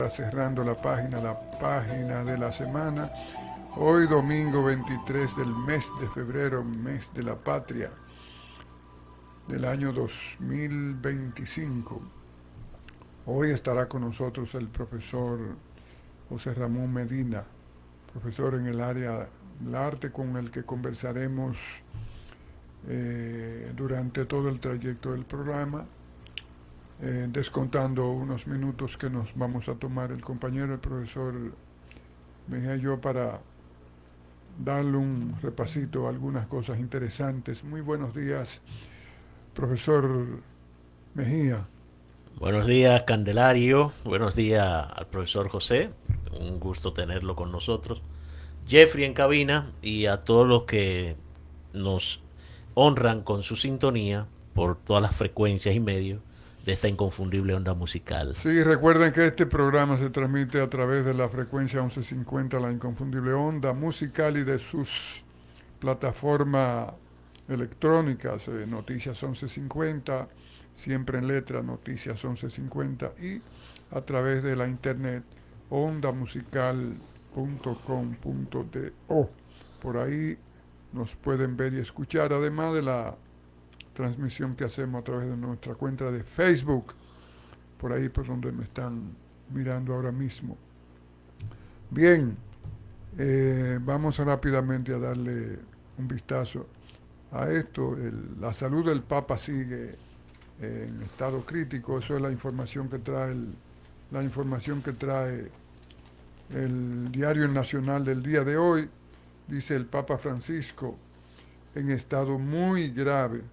ya cerrando la página de la semana. Hoy domingo 23 del mes de febrero, mes de la patria, del año 2025. Hoy estará con nosotros el profesor José Ramón Medina, profesor en el área del arte, con el que conversaremos durante todo el trayecto del programa, descontando unos minutos que nos vamos a tomar el compañero, el profesor Mejía y yo, para darle un repasito a algunas cosas interesantes. Muy buenos días, profesor Mejía. Buenos días, Candelario. Buenos días al profesor José. Un gusto tenerlo con nosotros. Jeffrey en cabina y a todos los que nos honran con su sintonía por todas las frecuencias y medios de esta inconfundible onda musical. Sí, recuerden que este programa se transmite a través de la frecuencia 1150, la inconfundible onda musical, y de sus plataformas electrónicas, Noticias 1150, siempre en letra, Noticias 1150, y a través de la internet ondamusical.com.do. Por ahí nos pueden ver y escuchar, además de la transmisión que hacemos a través de nuestra cuenta de Facebook, por ahí por donde me están mirando ahora mismo. Bien, vamos rápidamente a darle un vistazo a esto. La salud del Papa sigue en estado crítico. Eso es la información que trae el Diario Nacional del día de hoy. Dice el Papa Francisco en estado muy grave.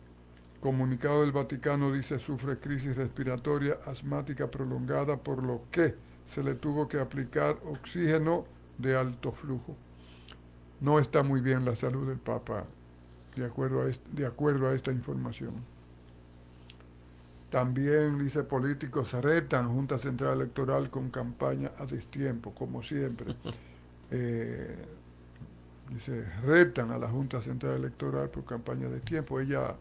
Comunicado del Vaticano dice sufre crisis respiratoria asmática prolongada, por lo que se le tuvo que aplicar oxígeno de alto flujo. No está muy bien la salud del Papa, de acuerdo a esta información. También dice políticos retan Junta Central Electoral con campaña a destiempo, como siempre. Eh, Dice, retan a la Junta Central Electoral por campaña de tiempo. Ella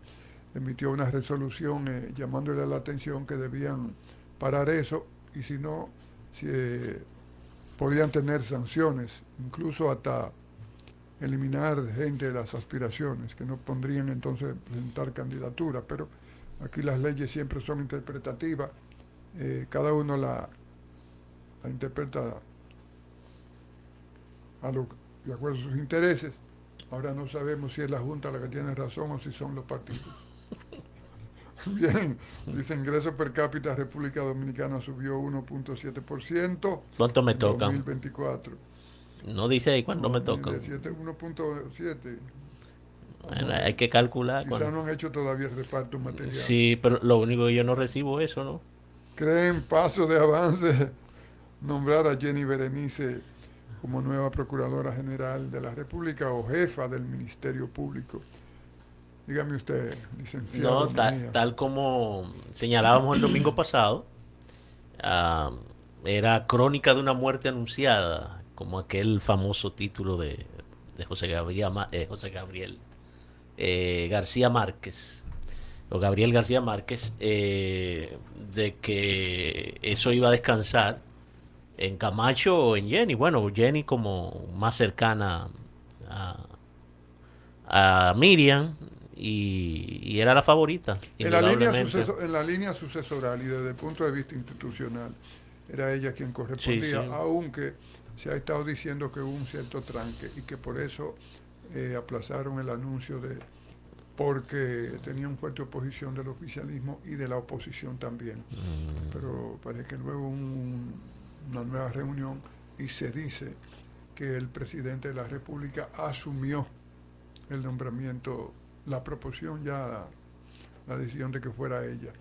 emitió una resolución llamándole la atención que debían parar eso, y si no, si, podían tener sanciones, incluso hasta eliminar gente de las aspiraciones, que no pondrían entonces presentar candidatura. Pero aquí las leyes siempre son interpretativas, cada uno la interpreta de acuerdo a sus intereses. Ahora no sabemos si es la Junta la que tiene razón o si son los partidos. Bien, dice ingreso per cápita República Dominicana subió 1.7% ¿Cuánto me en tocan? 2024. No dice ahí cuánto No, me ni tocan. de 1.7. Bueno, Vamos a hay ver. que calcular. Quizá no han hecho todavía el reparto material. Sí, pero lo único que yo no recibo eso, ¿no? Creen paso de avance nombrar a Jenny Berenice como nueva Procuradora General de la República o jefa del Ministerio Público. Dígame usted, No, licenciado Mejía. tal como señalábamos el domingo pasado, ah, era Crónica de una muerte anunciada, como aquel famoso título de José Gabriel García Márquez, o Gabriel García Márquez, de que eso iba a descansar en Camacho o en Jenny. Bueno, Jenny como más cercana a, a Miriam y era la favorita, indudablemente. En la línea sucesoral y desde el punto de vista institucional, era ella quien Sí, correspondía, sí. aunque se ha estado diciendo que hubo un cierto tranque y que por eso aplazaron el anuncio porque tenían fuerte oposición del oficialismo y de la oposición también. Pero parece que luego una nueva reunión y se dice que el presidente de la República asumió el nombramiento, la proposición ya, la decisión de que fuera ella.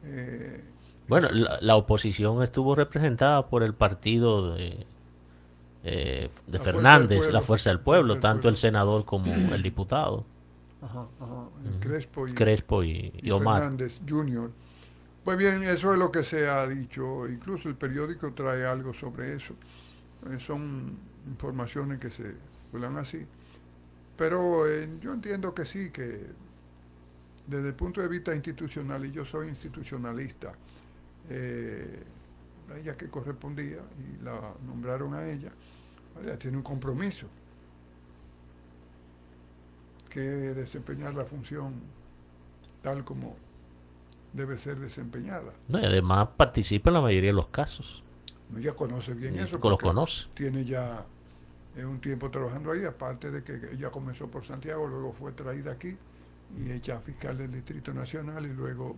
Eh, Bueno, eso, la oposición estuvo representada por el partido de la fuerza del Fernández, la pueblo, Fuerza del la fuerza Pueblo, del tanto el pueblo. senador como el diputado, Ajá, ajá, Crespo Crespo y y Omar. Fernández Jr. Pues bien, eso es lo que se ha dicho, incluso el periódico trae algo sobre eso. Son informaciones que se vuelan así. Pero yo entiendo que sí, que desde el punto de vista institucional, y yo soy institucionalista, eh, ella que correspondía y la nombraron a ella. Ella tiene un compromiso que desempeñar la función tal como debe ser desempeñada. No, y además participa en la mayoría de los casos. Ella conoce bien Y eso los porque conoce. tiene ya un tiempo trabajando ahí, aparte de que ella comenzó por Santiago, luego fue traída aquí y hecha fiscal del Distrito Nacional y luego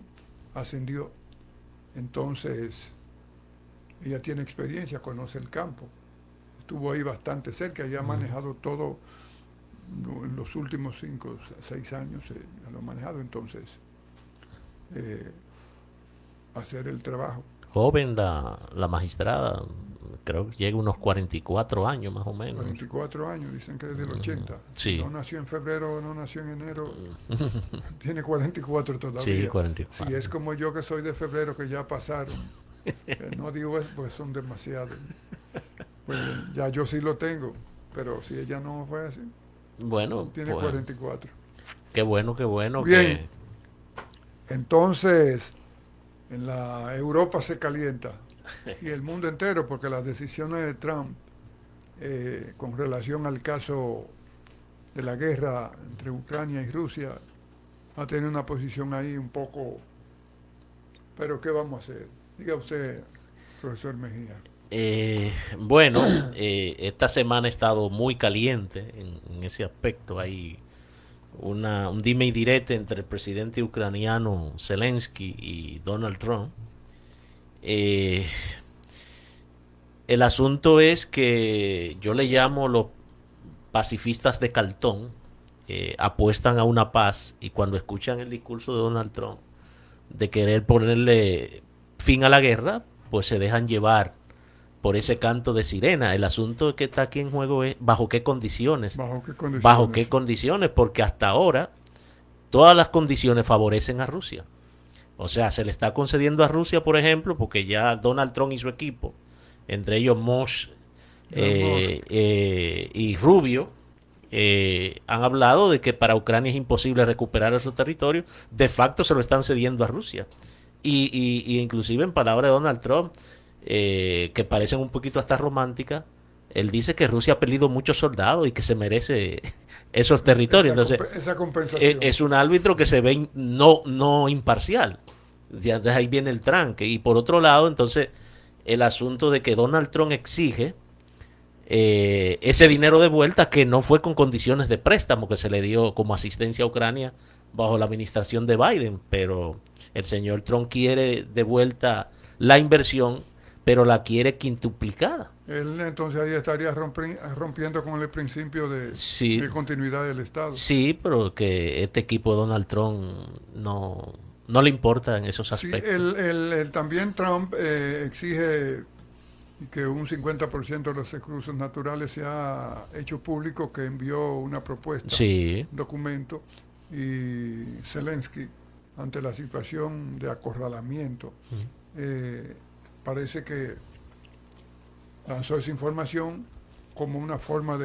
ascendió. Entonces, ella tiene experiencia, conoce el campo, estuvo ahí bastante cerca y ha manejado todo en los últimos 5 o 6 años, lo ha manejado, entonces, hacer el trabajo. Joven la magistrada, creo que llega a unos 44 años más o menos. 44 años, dicen que desde el 80. Sí. No nació en febrero, no nació en enero, tiene 44 todavía. Sí, 44. Si es como yo que soy de febrero, que ya pasaron, no digo eso porque son demasiados. Pues ya yo sí lo tengo, pero si ella no fue así, Bueno, tiene pues, 44. qué bueno Bien, entonces en la Europa se calienta y el mundo entero porque las decisiones de Trump con relación al caso de la guerra entre Ucrania y Rusia ha tenido una posición ahí un poco, pero ¿qué vamos a hacer? Diga usted, profesor Mejía. Bueno, esta semana ha estado muy caliente en ese aspecto. Hay un dime y direte entre el presidente ucraniano Zelensky y Donald Trump. Eh, el asunto es que yo le llamo los pacifistas de cartón, apuestan a una paz y cuando escuchan el discurso de Donald Trump de querer ponerle fin a la guerra, pues se dejan llevar por ese canto de sirena. El asunto que está aquí en juego es bajo qué condiciones. ¿Bajo qué condiciones? Bajo qué condiciones, porque hasta ahora todas las condiciones favorecen a Rusia. O sea, se le está concediendo a Rusia, por ejemplo, porque ya Donald Trump y su equipo, entre ellos Mosh y Rubio, han hablado de que para Ucrania es imposible recuperar esos territorios. De facto se lo están cediendo a Rusia. Y inclusive en palabras de Donald Trump, que parecen un poquito hasta románticas, él dice que Rusia ha perdido muchos soldados y que se merece esos territorios. Entonces, esa compensación. Es un árbitro que se ve no imparcial. De ahí viene el tranque. Y por otro lado, entonces, el asunto de que Donald Trump exige ese dinero de vuelta que no fue con condiciones de préstamo que se le dio como asistencia a Ucrania bajo la administración de Biden, pero el señor Trump quiere de vuelta la inversión, pero la quiere quintuplicada. Él entonces ahí estaría rompiendo con el principio de continuidad del Estado. Sí, pero que este equipo de Donald Trump no le importa en esos aspectos. Sí, también Trump exige que un 50% de los recursos naturales se ha hecho público, que envió una propuesta, un documento, y Zelensky, ante la situación de acorralamiento, parece que lanzó esa información como una forma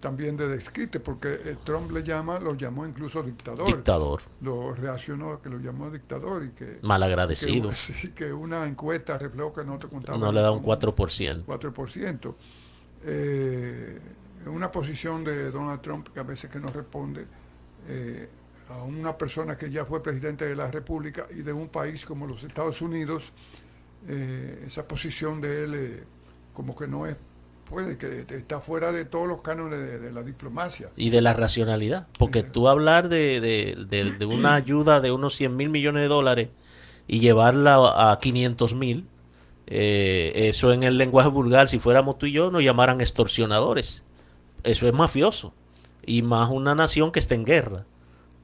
también de desquite, porque Trump lo llamó incluso dictador. Lo reaccionó, que lo llamó dictador y que... Malagradecido. Que una encuesta reflejó que no te contaba. No le da un 4%. 4%. Una posición de Donald Trump que a veces que no responde a una persona que ya fue presidente de la República y de un país como los Estados Unidos, esa posición de él como que no es, puede que está fuera de todos los cánones de la diplomacia. Y de la racionalidad, porque tú hablar de una ayuda de unos 100 mil millones de dólares y llevarla a 500 mil, eso en el lenguaje vulgar, si fuéramos tú y yo, nos llamaran extorsionadores. Eso es mafioso. Y más una nación que está en guerra.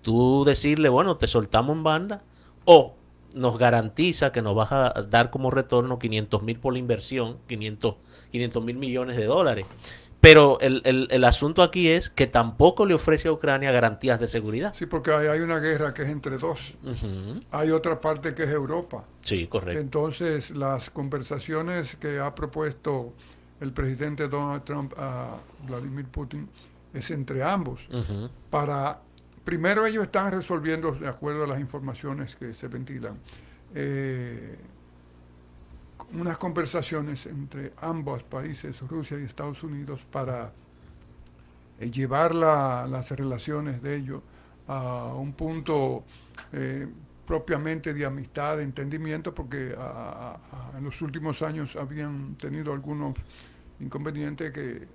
Tú decirle, bueno, te soltamos en banda, o nos garantiza que nos vas a dar como retorno 500 mil por la inversión, 500 mil millones de dólares. Pero el asunto aquí es que tampoco le ofrece a Ucrania garantías de seguridad. Sí, porque hay una guerra que es entre dos. Hay otra parte que es Europa. Sí, correcto. Entonces, las conversaciones que ha propuesto el presidente Donald Trump a Vladimir Putin es entre ambos. Primero ellos están resolviendo, de acuerdo a las informaciones que se ventilan, unas conversaciones entre ambos países, Rusia y Estados Unidos, para llevar las relaciones de ellos a un punto propiamente de amistad, de entendimiento, porque en los últimos años habían tenido algunos inconvenientes que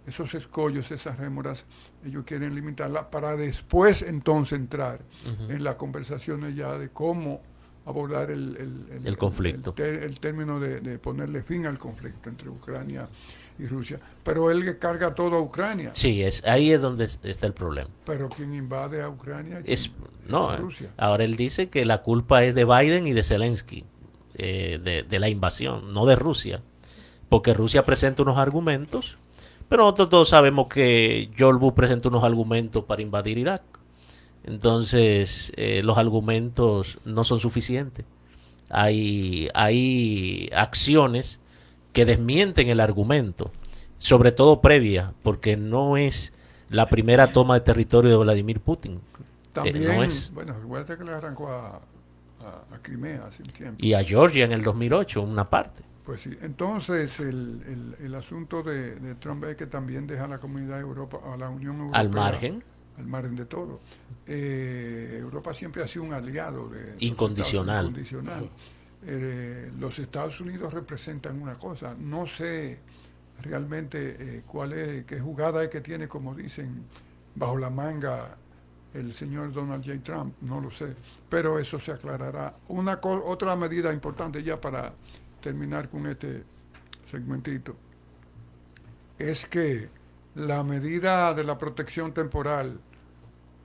esos escollos, esas rémoras, ellos quieren limitarlas para después entonces entrar en las conversaciones ya de cómo abordar el conflicto. El término de ponerle fin al conflicto entre Ucrania y Rusia. Pero él carga todo a Ucrania. Sí, ahí es donde está el problema. Pero quien invade a Ucrania es Rusia. Ahora él dice que la culpa es de Biden y de Zelensky, de la invasión, no de Rusia. Porque Rusia presenta unos argumentos, pero nosotros todos sabemos que George Bush presentó unos argumentos para invadir Irak. Entonces, los argumentos no son suficientes. Hay acciones que desmienten el argumento, sobre todo previa, porque no es la primera toma de territorio de Vladimir Putin. También, no es. Bueno, recuerda que le arrancó a Crimea hace tiempo. Y a Georgia en el 2008, una parte. Pues sí, entonces el asunto de Trump es que también deja a la comunidad de Europa, a la Unión Europea, al margen de todo. Europa siempre ha sido un aliado de incondicional. Los Estados Unidos representan una cosa, no sé realmente qué jugada es que tiene, como dicen, bajo la manga el señor Donald J. Trump, no lo sé, pero eso se aclarará. Otra medida importante ya para terminar con este segmentito es que la medida de la protección temporal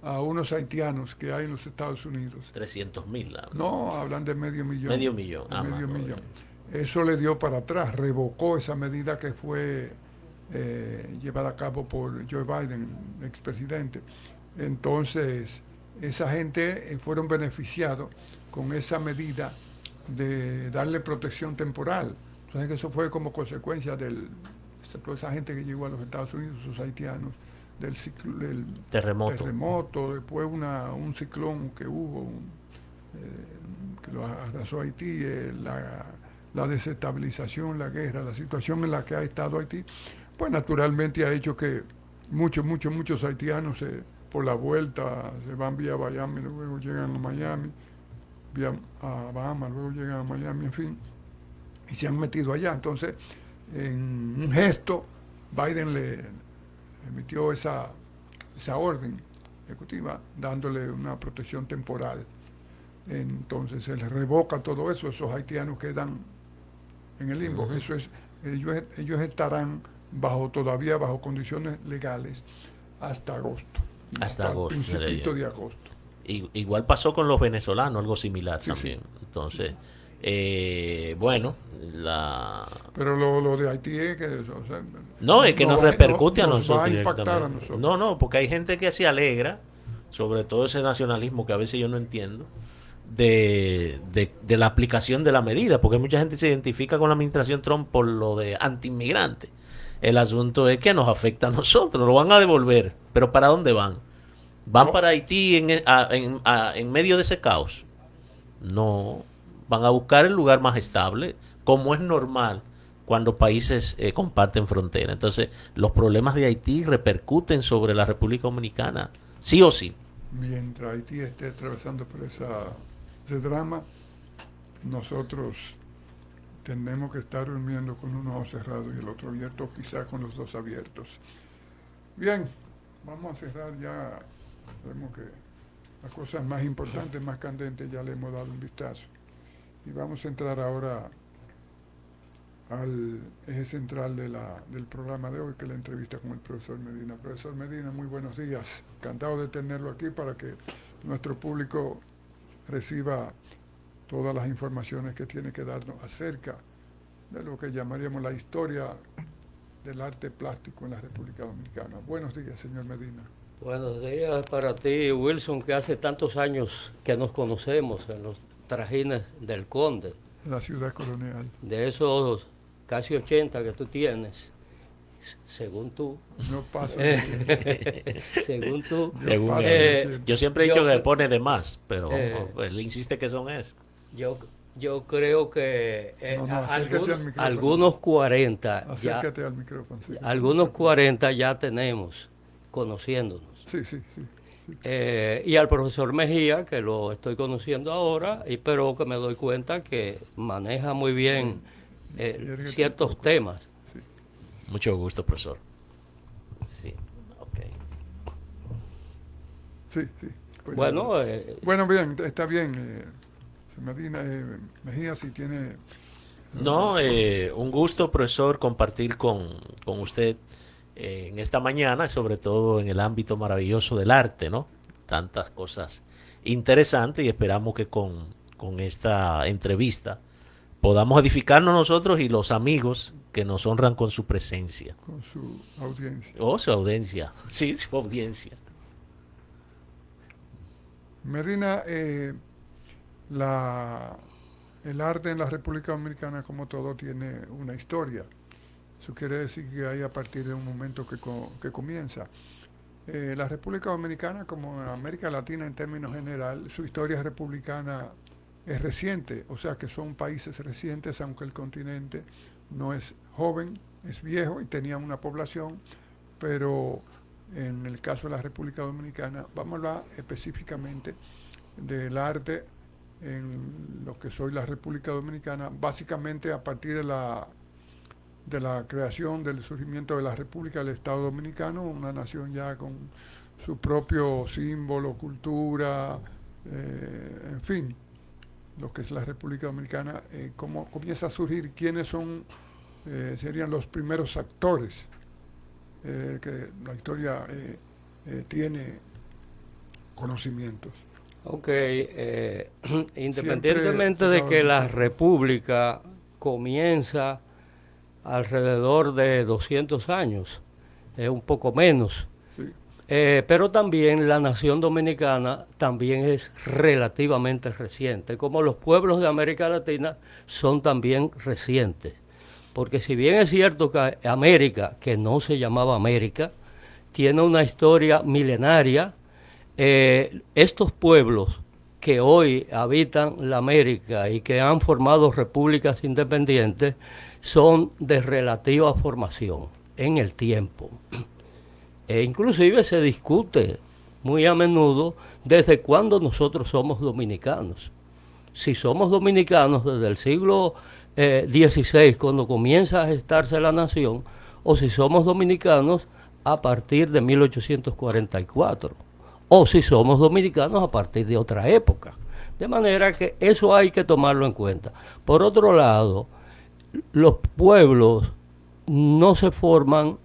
a unos haitianos que hay en los Estados Unidos. 300,000. No, hablan de medio millón. Medio millón. Medio millón. Eso le dio para atrás, revocó esa medida que fue llevada a cabo por Joe Biden, expresidente. Entonces, esa gente fueron beneficiados con esa medida de darle protección temporal. Entonces, eso fue como consecuencia de toda esa gente que llegó a los Estados Unidos, esos haitianos, del terremoto, después un ciclón que hubo, que lo arrasó Haití, la desestabilización, la guerra, la situación en la que ha estado Haití, pues naturalmente ha hecho que muchos haitianos por la vuelta se van vía Miami, luego llegan a Miami, vía a Bahamas, luego llegan a Miami, en fin, y se han metido allá. Entonces, en un gesto, Biden le emitió esa orden ejecutiva dándole una protección temporal. Entonces se les revoca todo eso, esos haitianos quedan en el limbo. Eso es, ellos estarán todavía bajo condiciones legales hasta agosto. Hasta agosto. Principito de agosto. Igual pasó con los venezolanos, algo similar también. Sí. Entonces, bueno, pero lo de Haití es que es que nos repercute a nosotros. Va a impactar a nosotros. No, porque hay gente que se alegra, sobre todo ese nacionalismo que a veces yo no entiendo, de la aplicación de la medida, porque mucha gente se identifica con la administración Trump por lo de anti-inmigrante. El asunto es que nos afecta a nosotros, lo van a devolver, pero ¿para dónde van? ¿Van para Haití en medio de ese caos? No, van a buscar el lugar más estable, como es normal cuando países comparten frontera. Entonces, los problemas de Haití repercuten sobre la República Dominicana, sí o sí. Mientras Haití esté atravesando por ese drama, nosotros tenemos que estar durmiendo con un ojo cerrado y el otro abierto, quizás con los dos abiertos. Bien, vamos a cerrar ya. Vemos que las cosas más importantes, más candentes, ya le hemos dado un vistazo. Y vamos a entrar ahora al eje central del programa de hoy, que es la entrevista con el profesor Medina. Profesor Medina, muy buenos días. Encantado de tenerlo aquí para que nuestro público reciba todas las informaciones que tiene que darnos acerca de lo que llamaríamos la historia del arte plástico en la República Dominicana. Buenos días, señor Medina. Buenos días para ti, Wilson, que hace tantos años que nos conocemos en los trajines del Conde. La ciudad colonial. De esos casi 80 que tú tienes, según tú. No paso. Según tú. Yo siempre he dicho que pone de más, pero él insiste que son eso. Yo Yo creo que Acércate al micrófono. algunos 40 Acércate al micrófono. Sí, algunos 40 ya tenemos conociéndonos. Sí. Y al profesor Mejía, que lo estoy conociendo ahora, pero que me doy cuenta que maneja muy bien ciertos temas. Sí. Mucho gusto, profesor. Sí, ok. Sí. Pues Bueno, bueno, bien, está bien. Medina, Mejía, si tiene... No, un gusto, profesor, compartir con usted en esta mañana, sobre todo en el ámbito maravilloso del arte, ¿no? Tantas cosas interesantes y esperamos que con esta entrevista podamos edificarnos nosotros y los amigos que nos honran con su presencia. con su audiencia. O su audiencia, sí, su audiencia. Medina, el arte en la República Dominicana, como todo, tiene una historia. Eso quiere decir que hay a partir de un momento que comienza. La República Dominicana, como en América Latina en términos general, su historia republicana es reciente, o sea que son países recientes, aunque el continente no es joven, es viejo y tenía una población, pero en el caso de la República Dominicana, vamos a hablar específicamente del arte en lo que soy la República Dominicana, básicamente a partir de la creación, del surgimiento de la República del Estado Dominicano, una nación ya con su propio símbolo, cultura, en fin, lo que es la República Dominicana, cómo comienza a surgir, quiénes son, serían los primeros actores que la historia tiene conocimientos. Ok, independientemente de que la República comienza alrededor de 200 años, un poco menos, Sí. Pero también la nación dominicana también es relativamente reciente, como los pueblos de América Latina son también recientes. Porque si bien es cierto que América, que no se llamaba América, tiene una historia milenaria, estos pueblos que hoy habitan la América y que han formado repúblicas independientes son de relativa formación en el tiempo. Inclusive se discute muy a menudo desde cuándo nosotros somos dominicanos. Si somos dominicanos desde el siglo XVI, cuando comienza a gestarse la nación, o si somos dominicanos a partir de 1844, o si somos dominicanos a partir de otra época. De manera que eso hay que tomarlo en cuenta. Por otro lado, los pueblos no se forman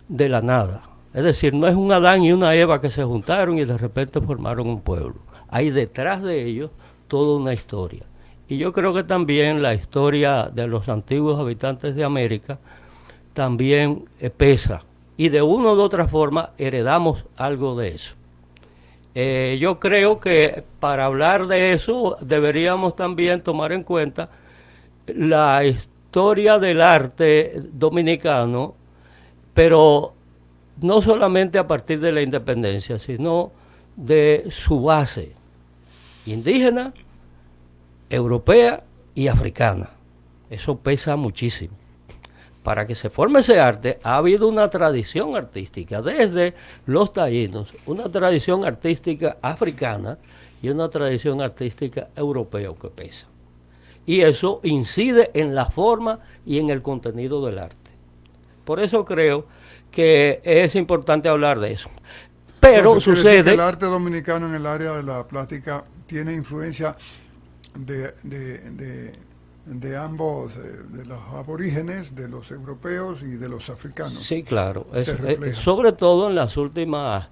de la nada. Es decir, no es un Adán y una Eva que se juntaron y de repente formaron un pueblo. Hay detrás de ellos toda una historia. Y yo creo que también la historia de los antiguos habitantes de América también pesa. Y de una u otra forma heredamos algo de eso. Yo creo que para hablar de eso deberíamos también tomar en cuenta la historia del arte dominicano, pero no solamente a partir de la independencia, sino de su base indígena, europea y africana. Eso pesa muchísimo. Para que se forme ese arte ha habido una tradición artística desde los taínos, una tradición artística africana y una tradición artística europea que pesa. Y eso incide en la forma y en el contenido del arte. Por eso creo que es importante hablar de eso. Pero Entonces, sucede... que el arte dominicano en el área de la plástica tiene influencia de ambos, de los aborígenes, de los europeos y de los africanos. Sí, claro. Sobre todo en las últimas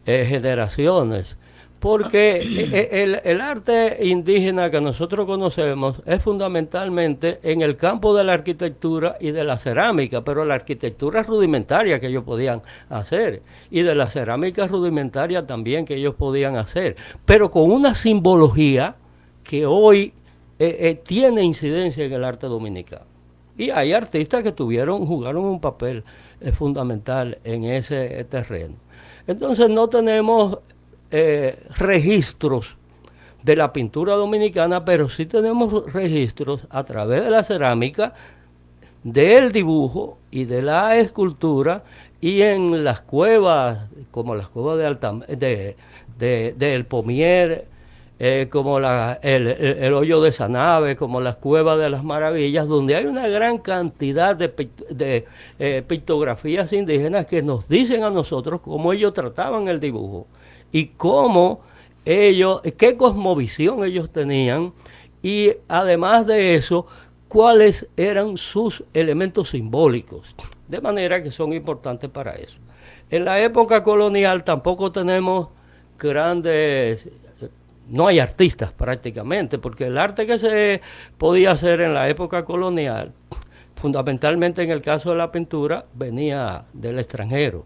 generaciones. Porque el arte indígena que nosotros conocemos es fundamentalmente en el campo de la arquitectura y de la cerámica, pero la arquitectura rudimentaria que ellos podían hacer y de la cerámica rudimentaria también que ellos podían hacer, pero con una simbología que hoy tiene incidencia en el arte dominicano. Y hay artistas que jugaron un papel fundamental en ese terreno. Entonces no tenemos registros de la pintura dominicana, pero sí tenemos registros a través de la cerámica, del dibujo y de la escultura, y en las cuevas, como las cuevas de El Pomier, como el hoyo de Sanave, como las cuevas de las Maravillas, donde hay una gran cantidad de pictografías indígenas que nos dicen a nosotros cómo ellos trataban el dibujo y cómo ellos, qué cosmovisión ellos tenían, y además de eso, cuáles eran sus elementos simbólicos, de manera que son importantes para eso. En la época colonial tampoco tenemos grandes, no hay artistas prácticamente, porque el arte que se podía hacer en la época colonial, fundamentalmente en el caso de la pintura, venía del extranjero,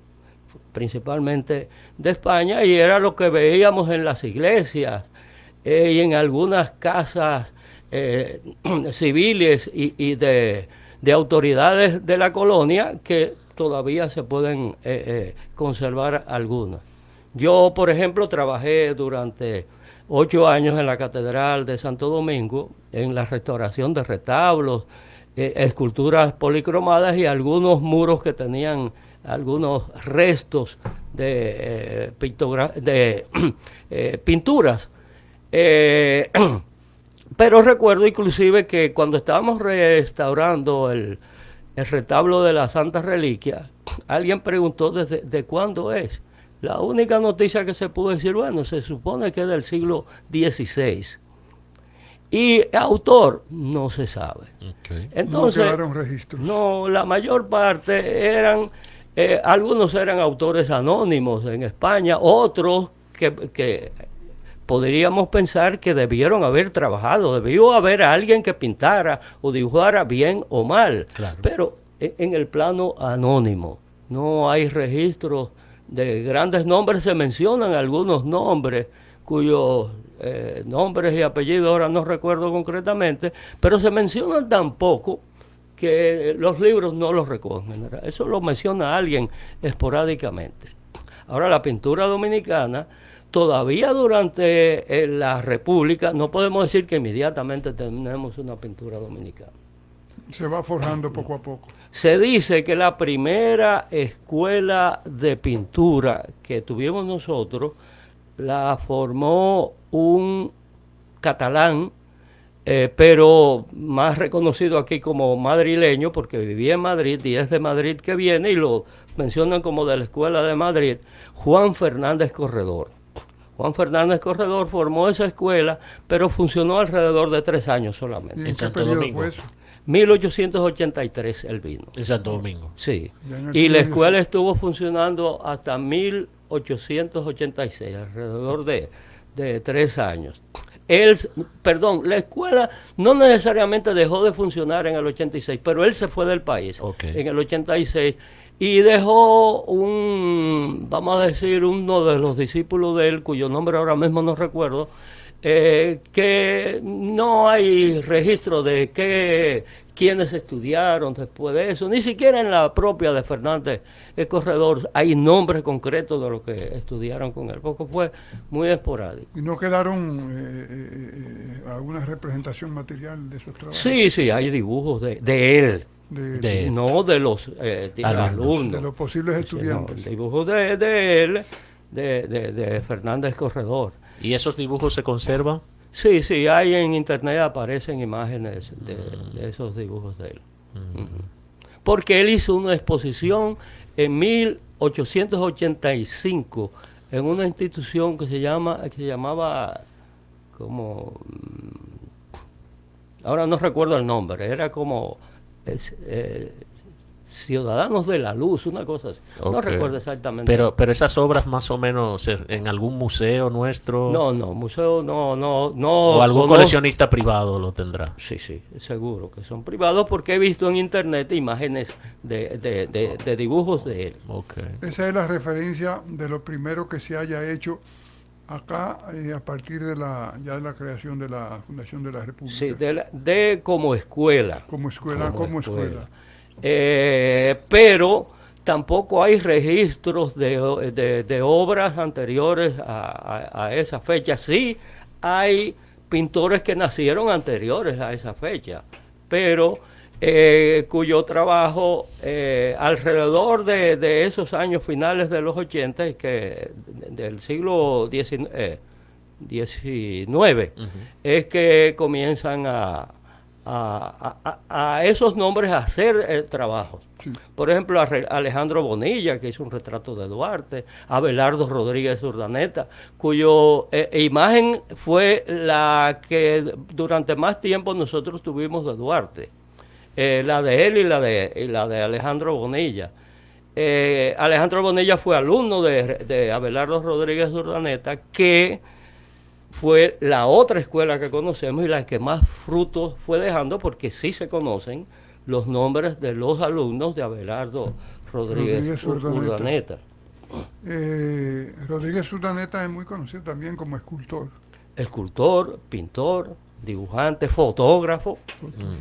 principalmente de España, y era lo que veíamos en las iglesias y en algunas casas civiles y de autoridades de la colonia, que todavía se pueden conservar algunas. Yo, por ejemplo, trabajé durante 8 años en la Catedral de Santo Domingo en la restauración de retablos, esculturas policromadas y algunos muros que tenían algunos restos de pinturas. Pero recuerdo inclusive que cuando estábamos restaurando el retablo de la Santa Reliquia, alguien preguntó de cuándo es. La única noticia que se pudo decir, bueno, se supone que es del siglo XVI. Y autor no se sabe. Okay. Entonces, no quedaron registros. No, la mayor parte eran, algunos eran autores anónimos en España, otros que podríamos pensar que debieron haber trabajado, debió haber alguien que pintara o dibujara bien o mal, claro. Pero en el plano anónimo. No hay registros de grandes nombres, se mencionan algunos nombres cuyos nombres y apellidos ahora no recuerdo concretamente, pero se mencionan tan poco que los libros no los recogen. Eso lo menciona alguien esporádicamente. Ahora, la pintura dominicana, todavía durante la República, no podemos decir que inmediatamente tenemos una pintura dominicana. Se va forjando poco a poco. Se dice que la primera escuela de pintura que tuvimos nosotros la formó un catalán, pero más reconocido aquí como madrileño, porque vivía en Madrid y es de Madrid que viene, y lo mencionan como de la Escuela de Madrid, Juan Fernández Corredor. Juan Fernández Corredor formó esa escuela, pero funcionó alrededor de 3 años solamente. ¿Y en qué periodo fue eso? 1883 él vino. En Santo Domingo. Sí. Y la escuela estuvo funcionando hasta 1886, alrededor de 3 años. La escuela no necesariamente dejó de funcionar en el 86, pero él se fue del país en el 86 y dejó vamos a decir, uno de los discípulos de él, cuyo nombre ahora mismo no recuerdo, que no hay registro de quiénes estudiaron después de eso, ni siquiera en la propia de Fernández Corredor hay nombres concretos de los que estudiaron con él, porque fue muy esporádico. ¿Y no quedaron alguna representación material de esos trabajos? Sí, hay dibujos de él. No de los alumnos. De los posibles estudiantes. No, dibujos de él, de Fernández Corredor. ¿Y esos dibujos se conservan? Sí, hay en internet, aparecen imágenes de esos dibujos de él. Porque él hizo una exposición en 1885 en una institución que se llamaba como, ahora no recuerdo el nombre, era como Ciudadanos de la Luz, una cosa así. No recuerdo exactamente. Pero esas obras más o menos en algún museo nuestro. No, museo no. O algún coleccionista privado lo tendrá. Sí, seguro que son privados, porque he visto en internet imágenes de dibujos de él. Esa es la referencia de lo primero que se haya hecho acá a partir de la creación de la Fundación de la República. Sí, como escuela. Como escuela. Pero tampoco hay registros de obras anteriores a esa fecha. Sí hay pintores que nacieron anteriores a esa fecha, pero cuyo trabajo alrededor de esos años finales de los 80 y que del siglo XIX, es que comienzan a esos nombres a hacer trabajos. Sí. Por ejemplo, Alejandro Bonilla, que hizo un retrato de Duarte, Abelardo Rodríguez Urdaneta, cuyo imagen fue la que durante más tiempo nosotros tuvimos de Duarte. La de él y la de Alejandro Bonilla. Alejandro Bonilla fue alumno de Abelardo Rodríguez Urdaneta, que fue la otra escuela que conocemos y la que más frutos fue dejando, porque sí se conocen los nombres de los alumnos de Abelardo Rodríguez Urdaneta. Rodríguez Urdaneta es muy conocido también como escultor. Escultor, pintor, dibujante, fotógrafo.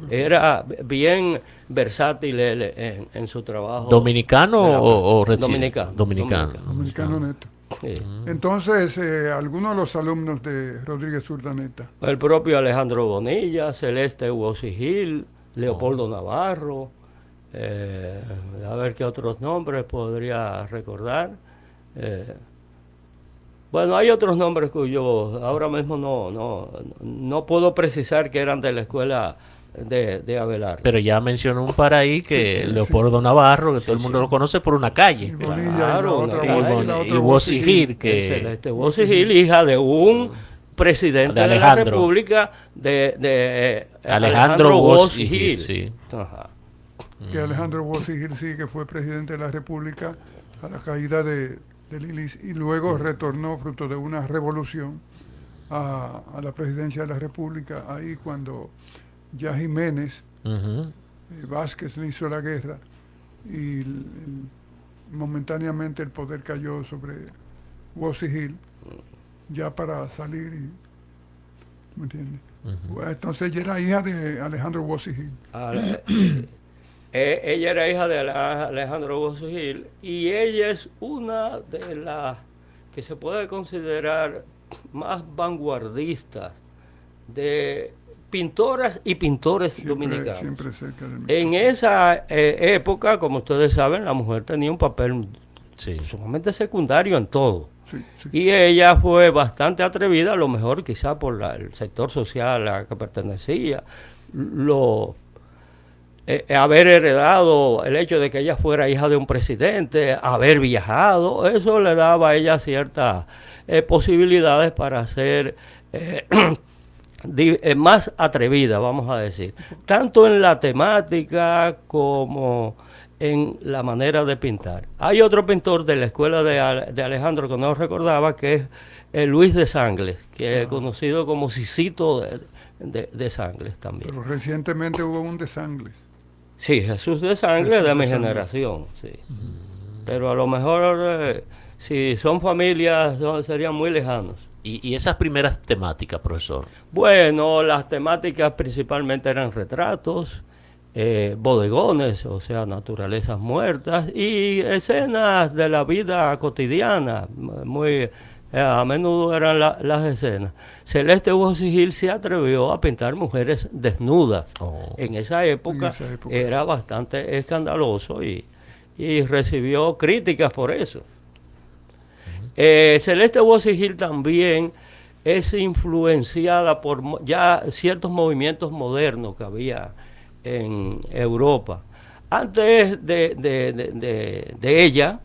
Era bien versátil en su trabajo. ¿Dominicano o dominicano? Dominicano neto. Sí. Entonces, algunos de los alumnos de Rodríguez Urdaneta. El propio Alejandro Bonilla, Celeste Hugo Sigil, Leopoldo Navarro, a ver qué otros nombres podría recordar. Bueno, hay otros nombres cuyos ahora mismo no puedo precisar que eran de la escuela de Abelardo. Pero ya mencionó un par ahí que Leopoldo Navarro, que todo el mundo lo conoce por una calle. Y Bonilla, Claro, y Wosigil, que Celeste Wosigil, hija de un presidente de la República de Alejandro Wosigil, sí. Ajá. Que Alejandro Wosigil sí que fue presidente de la República a la caída del ILIS y luego retornó fruto de una revolución a la presidencia de la República, ahí cuando ya Jiménez Vázquez le hizo la guerra y momentáneamente el poder cayó sobre Wosigil ya para salir ¿me entiendes? Entonces ella era hija de Alejandro Wosigil. Ella era hija de Alejandro Wosigil y ella es una de las que se puede considerar más vanguardistas de pintoras y pintores dominicanos. Siempre cerca del en esa época, como ustedes saben, la mujer tenía un papel sumamente secundario en todo. Sí. Y ella fue bastante atrevida, a lo mejor quizá por el sector social a que pertenecía, haber heredado el hecho de que ella fuera hija de un presidente, haber viajado, eso le daba a ella ciertas posibilidades para ser más atrevida, vamos a decir, tanto en la temática como en la manera de pintar. Hay otro pintor de la escuela de Alejandro que no recordaba, que es Luis de Sangles, que es conocido como Cicito de Sangles también. Pero recientemente hubo un de Sangles. Sí, Jesús de Sangles de mi generación, sí. Pero a lo mejor si son familias serían muy lejanos. ¿Y esas primeras temáticas, profesor? Bueno, las temáticas principalmente eran retratos, bodegones, o sea, naturalezas muertas y escenas de la vida cotidiana, muy a menudo eran las escenas. Celeste Wosigil se atrevió a pintar mujeres desnudas. En esa época era bastante escandaloso y recibió críticas por eso. Celeste Wosigil también es influenciada por ya ciertos movimientos modernos que había en Europa. Antes de ella,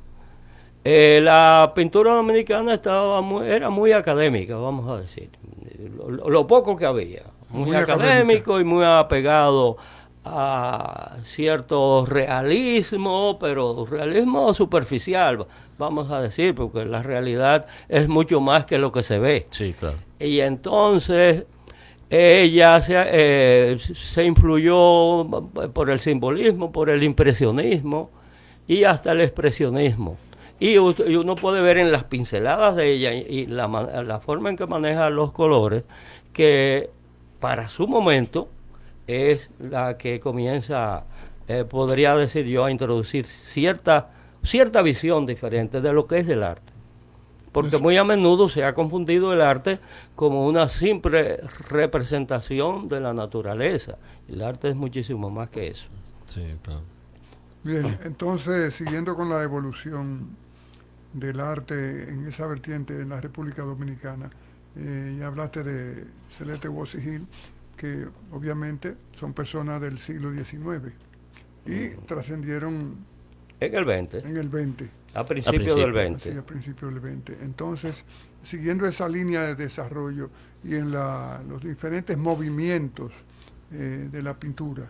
la pintura dominicana era muy académica, vamos a decir. Lo poco que había. Muy académico y muy apegado a cierto realismo, pero realismo superficial, vamos a decir, porque la realidad es mucho más que lo que se ve. Sí, claro. Y entonces ella se influyó por el simbolismo, por el impresionismo y hasta el expresionismo. Y uno puede ver en las pinceladas de ella y la forma en que maneja los colores, que para su momento es la que comienza, podría decir yo, a introducir cierta visión diferente de lo que es el arte. porque muy a menudo se ha confundido el arte como una simple representación de la naturaleza. El arte es muchísimo más que eso. Sí, claro. Bien, entonces, siguiendo con la evolución del arte en esa vertiente en la República Dominicana, ya hablaste de Celeste Bossi Gil, que obviamente son personas del siglo XIX y trascendieron En el 20, en el 20. a principios del 20. Así, a principios del 20. Entonces, siguiendo esa línea de desarrollo y en los diferentes movimientos de la pintura.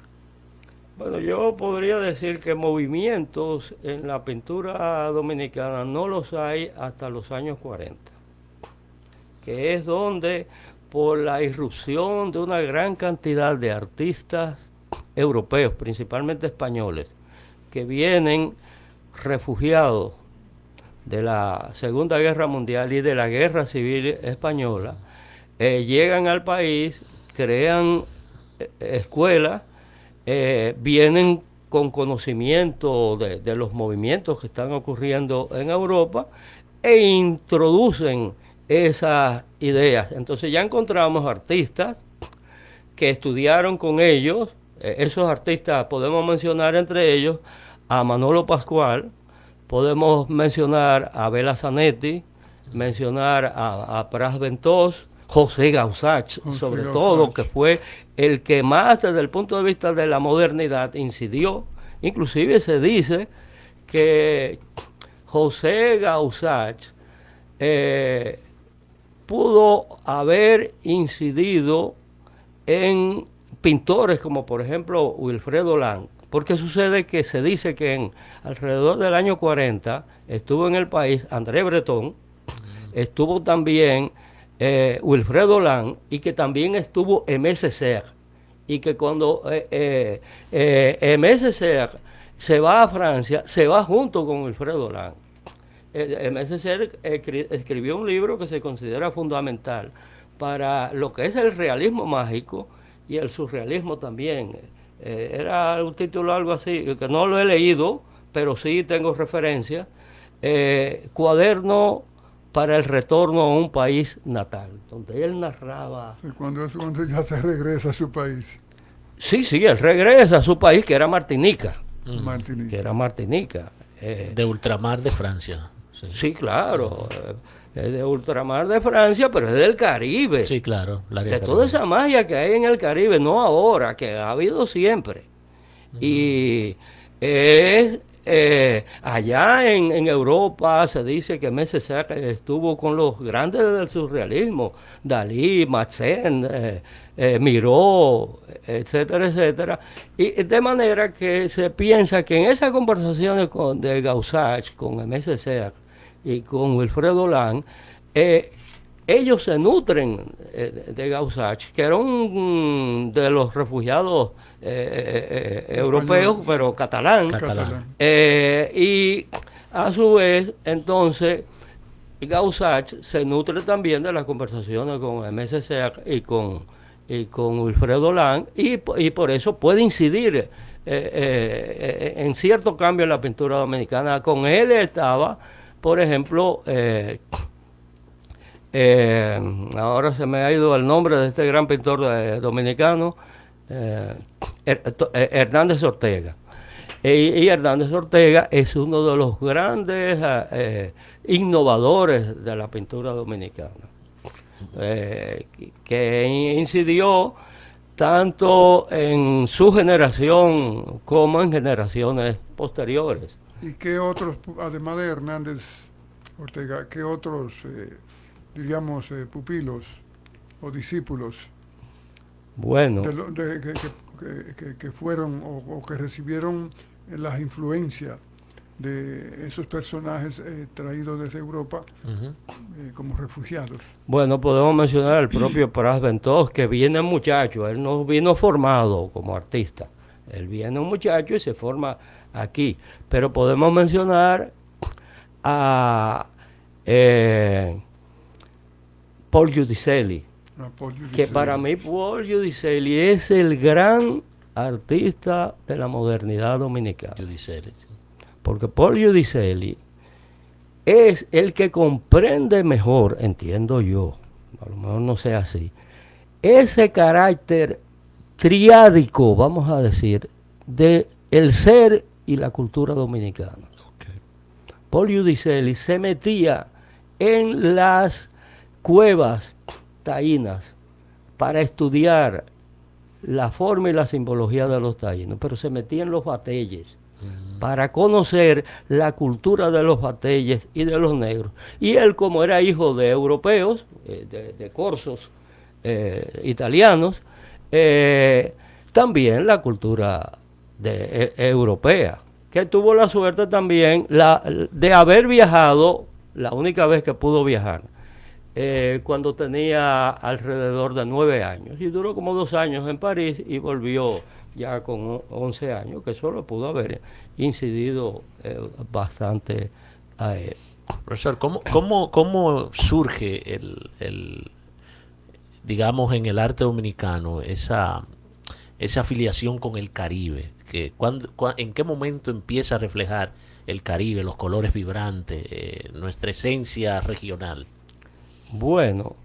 Bueno, yo podría decir que movimientos en la pintura dominicana no los hay hasta los años 40, que es donde, por la irrupción de una gran cantidad de artistas europeos, principalmente españoles, que vienen refugiados de la Segunda Guerra Mundial y de la Guerra Civil Española, llegan al país, crean escuelas, vienen con conocimiento de los movimientos que están ocurriendo en Europa e introducen esas ideas. Entonces ya encontramos artistas que estudiaron con ellos. Esos artistas podemos mencionar entre ellos a Manolo Pascual, podemos mencionar a Bela Zanetti, mencionar a Pras Ventós, José Gausach, sobre todo, que fue el que más desde el punto de vista de la modernidad incidió. Inclusive se dice que José Gausach pudo haber incidido en pintores como por ejemplo Wilfredo Lang, porque sucede que se dice que alrededor del año 40 estuvo en el país André Breton, estuvo también Wilfredo Lang, y que también estuvo Aimé Césaire, y que cuando Aimé Césaire se va a Francia, se va junto con Wilfredo Lang. Aimé Césaire escribió un libro que se considera fundamental para lo que es el realismo mágico y el surrealismo también. Era un título algo así, que no lo he leído, pero sí tengo referencia. Cuaderno para el retorno a un país natal, donde él narraba... Cuando ya se regresa a su país. Sí, él regresa a su país, que era Martinica. Martinica. Que era Martinica. De ultramar de Francia. Sí, claro. Es de ultramar de Francia, pero es del Caribe. Sí, claro. De toda esa magia que hay en el Caribe, no ahora, que ha habido siempre. Y es... allá en Europa se dice que Aimé Césaire estuvo con los grandes del surrealismo, Dalí, Mazen, Miró, etcétera, etcétera, y de manera que se piensa que en esas conversaciones de Gausach con Aimé Césaire y con Wilfredo Lang, ellos se nutren de Gausach, que era un de los refugiados europeos, pero catalán. Y a su vez, entonces, Gausach se nutre también de las conversaciones con Aimé Césaire y con Wilfredo Lang, y por eso puede incidir en cierto cambio en la pintura dominicana. Con él estaba, por ejemplo, ahora se me ha ido el nombre de este gran pintor dominicano, Hernández Ortega. Y Hernández Ortega es uno de los grandes innovadores de la pintura dominicana, que incidió tanto en su generación como en generaciones posteriores. ¿Y qué otros, además de Hernández Ortega, qué otros, diríamos, pupilos o discípulos bueno, que fueron o que recibieron las influencias de esos personajes traídos desde Europa como refugiados? Bueno, podemos mencionar al propio Pras Ventós, que viene muchacho, él no vino formado como artista, él viene un muchacho y se forma aquí, pero podemos mencionar a Paul Giudicelli, que para mí Paul Giudicelli es el gran artista de la modernidad dominicana. Giudicelli, sí. Porque Paul Giudicelli es el que comprende mejor, entiendo yo, a lo mejor no sea así, ese carácter triádico, vamos a decir, de el ser y la cultura dominicana. Okay. Paul Giudicelli se metía en las cuevas taínas para estudiar la forma y la simbología de los taínos, pero se metía en los bateyes para conocer la cultura de los bateyes y de los negros. Y él, como era hijo de europeos, de corsos italianos, también la cultura europea, que tuvo la suerte también de haber viajado, la única vez que pudo viajar, cuando tenía alrededor de 9 años, y duró como 2 años en París y volvió ya con 11 años, que solo pudo haber incidido bastante a él. Profesor, ¿cómo surge digamos, en el arte dominicano esa afiliación con el Caribe? ¿En qué momento empieza a reflejar el Caribe, los colores vibrantes, nuestra esencia regional? Bueno,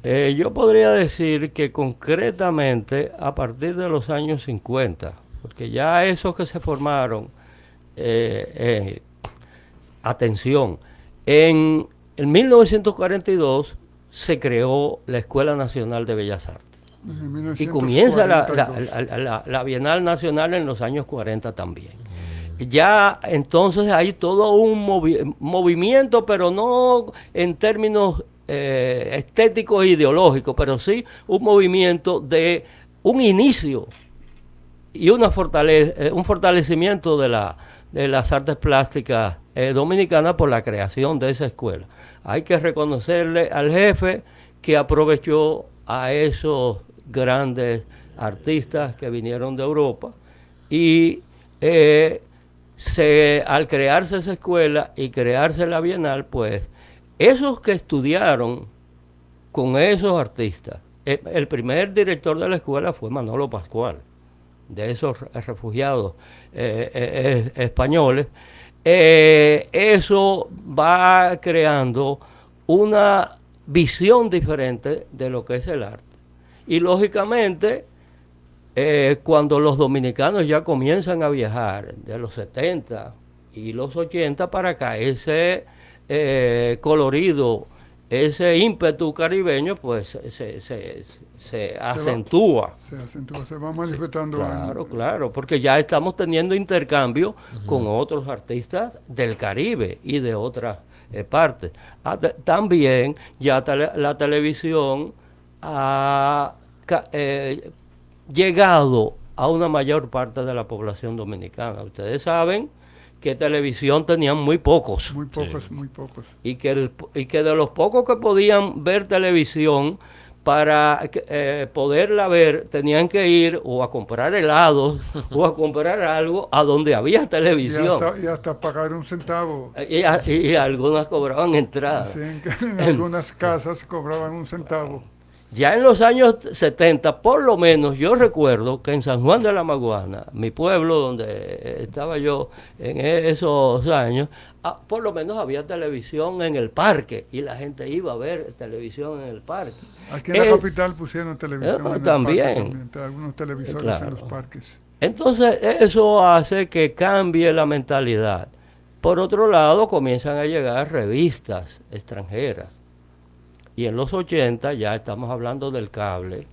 yo podría decir que concretamente a partir de los años 50, porque ya esos que se formaron, atención, en 1942 se creó la Escuela Nacional de Bellas Artes. Y comienza la Bienal Nacional en los años 40 también. Ya entonces hay todo un movimiento, pero no en términos estéticos e ideológicos, pero sí un movimiento de un inicio y un fortalecimiento de las artes plásticas dominicanas por la creación de esa escuela. Hay que reconocerle al jefe que aprovechó a esos grandes artistas que vinieron de Europa y al crearse esa escuela y crearse la Bienal, pues esos que estudiaron con esos artistas, el primer director de la escuela fue Manolo Pascual, de esos refugiados españoles. Eso va creando una visión diferente de lo que es el arte. Y lógicamente, cuando los dominicanos ya comienzan a viajar de los 70 y los 80 para acá, ese colorido, ese ímpetu caribeño, pues se acentúa. Se va manifestando. Claro, porque ya estamos teniendo intercambio con otros artistas del Caribe y de otras partes. También ya la televisión ha llegado a una mayor parte de la población dominicana. Ustedes saben que televisión tenían muy pocos. Muy pocos. Y que de los pocos que podían ver televisión, para poderla ver, tenían que ir o a comprar helados o a comprar algo a donde había televisión. Y hasta pagar un centavo. Y algunas cobraban entrada. Sí, en algunas casas cobraban un centavo. Ya en los años 70, por lo menos, yo recuerdo que en San Juan de la Maguana, mi pueblo donde estaba yo en esos años, por lo menos había televisión en el parque y la gente iba a ver televisión en el parque. Aquí en la capital pusieron televisión en también. El parque, también, algunos televisores en los parques. Entonces eso hace que cambie la mentalidad. Por otro lado, comienzan a llegar revistas extranjeras. Y en los 80 ya estamos hablando del cable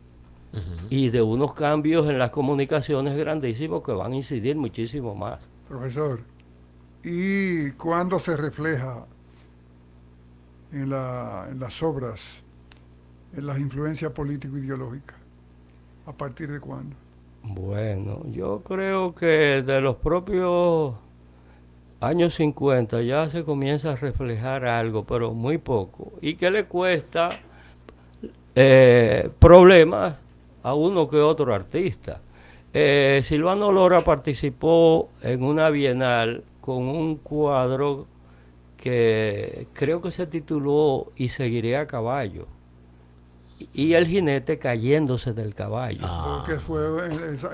y de unos cambios en las comunicaciones grandísimos que van a incidir muchísimo más. Profesor, ¿y cuándo se refleja en las obras, en las influencias político-ideológicas? ¿A partir de cuándo? Bueno, yo creo que de los propios años 50 ya se comienza a reflejar algo, pero muy poco, y que le cuesta problemas a uno que otro artista. Silvano Lora participó en una bienal con un cuadro que creo que se tituló Y seguiré a caballo, y el jinete cayéndose del caballo. Porque fue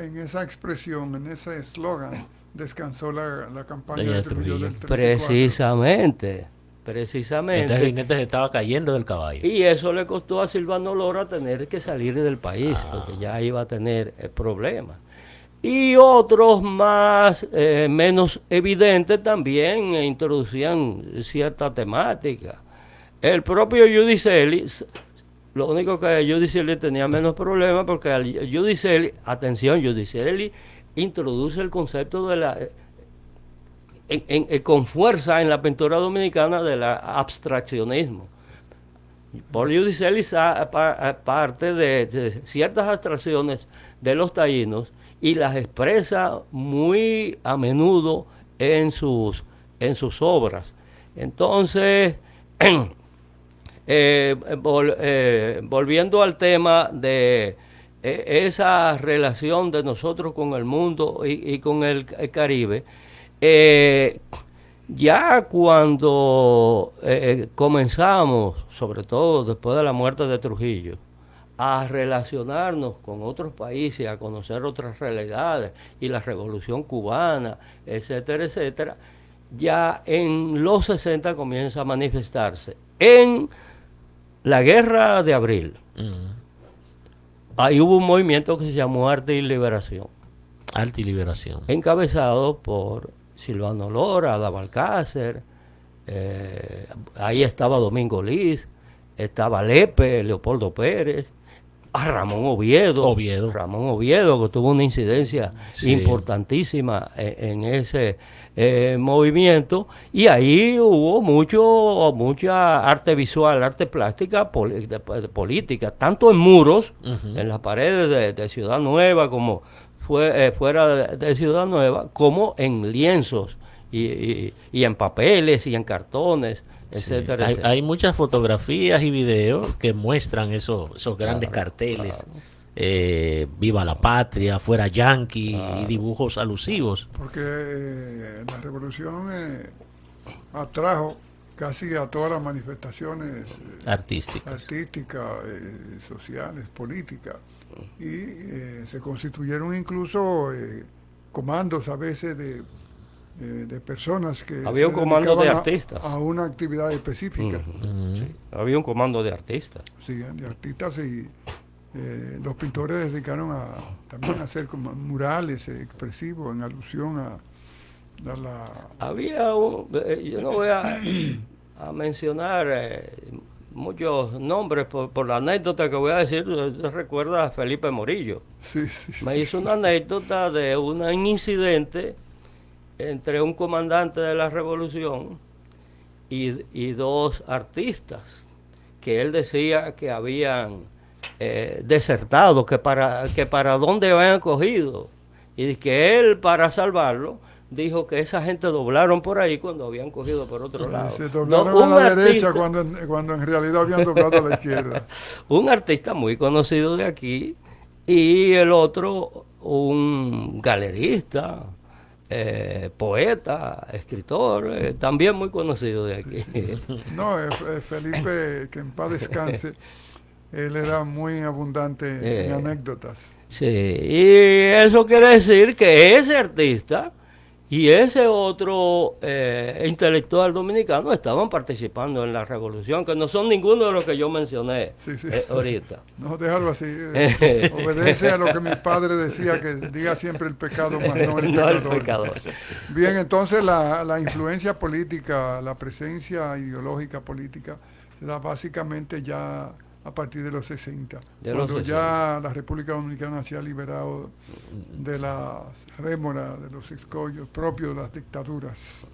en esa expresión, en ese eslogan, descansó la campaña de Trujillo del 34. Precisamente. precisamente. Este jinete se estaba cayendo del caballo. Y eso le costó a Silvano Lora tener que salir del país, porque ya iba a tener problemas. Y otros más, menos evidentes también introducían cierta temática. El propio Giudicelli, lo único que Giudicelli tenía menos problemas porque al Giudicelli introduce el concepto de la con fuerza en la pintura dominicana del abstraccionismo. Paul Giudicelli parte de ciertas abstracciones de los taínos y las expresa muy a menudo en sus obras. Entonces, volviendo al tema de esa relación de nosotros con el mundo y con el Caribe, ya cuando comenzamos, sobre todo después de la muerte de Trujillo, a relacionarnos con otros países, a conocer otras realidades y la revolución cubana, etcétera, etcétera, ya en los 60 comienza a manifestarse. En la Guerra de Abril, ahí hubo un movimiento que se llamó Arte y Liberación. Arte y Liberación. Encabezado por Silvano Lora, Ada Balcácer, ahí estaba Domingo Liz, estaba Lepe, Leopoldo Pérez, a Ramón Oviedo. Ramón Oviedo, que tuvo una incidencia importantísima en ese movimiento, y ahí hubo mucha arte visual, arte plástica, política, tanto en muros, en las paredes de Ciudad Nueva, como fuera de Ciudad Nueva, como en lienzos y en papeles y en cartones, etcétera, etcétera. Hay muchas fotografías y videos que muestran esos grandes carteles. Viva la patria, fuera yanqui, y dibujos alusivos. Porque la revolución atrajo casi a todas las manifestaciones artísticas, sociales, políticas, y se constituyeron incluso comandos a veces de personas que había un comando de artistas a una actividad específica. Sí, había un comando de artistas. Sí, de artistas, y los pintores dedicaron también a hacer como murales expresivos en alusión a la... Había yo no voy a mencionar muchos nombres por la anécdota que voy a decir. ¿Usted recuerda a Felipe Morillo? Sí, Me hizo una anécdota de un incidente entre un comandante de la revolución y dos artistas que él decía que habían desertado, que para dónde habían cogido, y que él, para salvarlo, dijo que esa gente doblaron por ahí cuando habían cogido por otro lado. Se doblaron a la derecha cuando en realidad habían doblado a la izquierda. Un artista muy conocido de aquí, y el otro un galerista, poeta, escritor, también muy conocido de aquí. No, Felipe, que en paz descanse, él era muy abundante en anécdotas. Sí, y eso quiere decir que ese artista y ese otro intelectual dominicano estaban participando en la revolución, que no son ninguno de los que yo mencioné ahorita. No, déjalo así. Obedece a lo que mi padre decía, que diga siempre el pecado, más no el pecador. Bien, entonces la influencia política, la presencia ideológica política, se da básicamente ya a partir de los 60, cuando ya la República Dominicana se ha liberado de las rémoras, de los escollos propios de las dictaduras.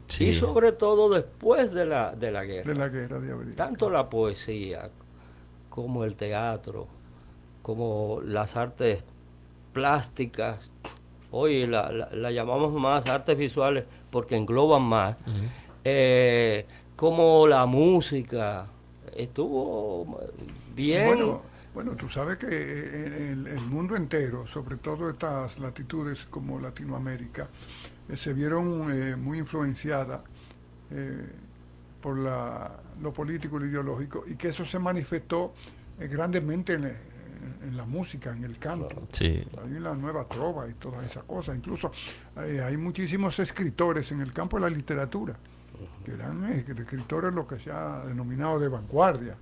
Sí. Y sobre todo después de la guerra. De la Guerra de Abril. Tanto la poesía, como el teatro, como las artes plásticas, hoy la llamamos más artes visuales porque engloban más, como la música, estuvo bien. Bueno, tú sabes que el mundo entero, sobre todo estas latitudes como Latinoamérica, se vieron muy influenciadas por lo político y lo ideológico, y que eso se manifestó grandemente en la música, en el canto. Sí. Hay la nueva trova y todas esas cosas. Incluso hay muchísimos escritores en el campo de la literatura que eran escritores lo que se ha denominado de vanguardia.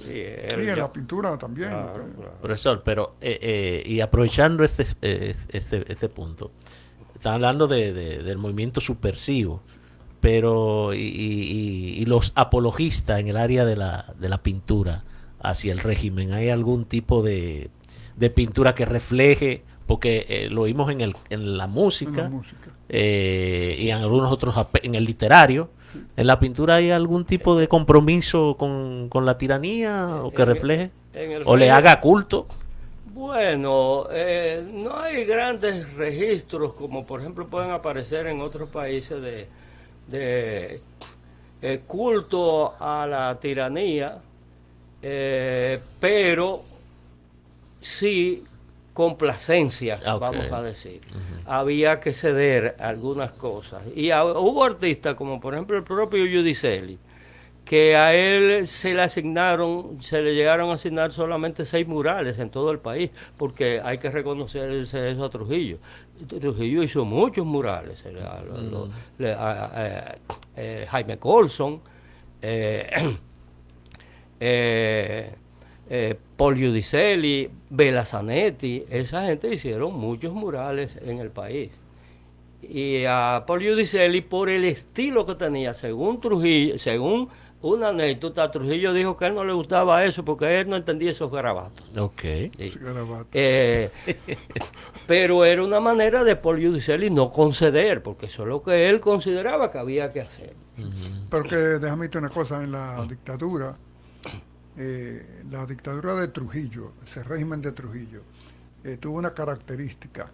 Y Y en la pintura también. Claro, claro. Profesor, pero y aprovechando este punto, están hablando del movimiento subversivo, pero y los apologistas en el área de la pintura hacia el régimen, ¿hay algún tipo de pintura que refleje? Porque lo vimos en la música, En la música. y en algunos otros, en el literario. ¿En la pintura hay algún tipo de compromiso con la tiranía o que refleje? En el ¿O le régimen- haga culto? Bueno, no hay grandes registros como por ejemplo pueden aparecer en otros países de culto a la tiranía, pero sí complacencias, Ok. vamos a decir. Había que ceder algunas cosas. Y hubo artistas como por ejemplo el propio Giudicelli, que a él se le llegaron a asignar solamente 6 murales en todo el país, porque hay que reconocerse eso a Trujillo. Trujillo hizo muchos murales, Jaime Colson, eh, Paul Giudicelli, Bela Zanetti, esa gente hicieron muchos murales en el país. Y a Paul Giudicelli, por el estilo que tenía, según Trujillo, según una anécdota, Trujillo dijo que a él no le gustaba eso porque él no entendía esos garabatos. Ok. Sí. Garabatos. Pero era una manera de Paul Giudicelli no conceder, porque eso es lo que él consideraba que había que hacer. Pero que déjame decirte una cosa, en la dictadura de Trujillo, ese régimen de Trujillo, tuvo una característica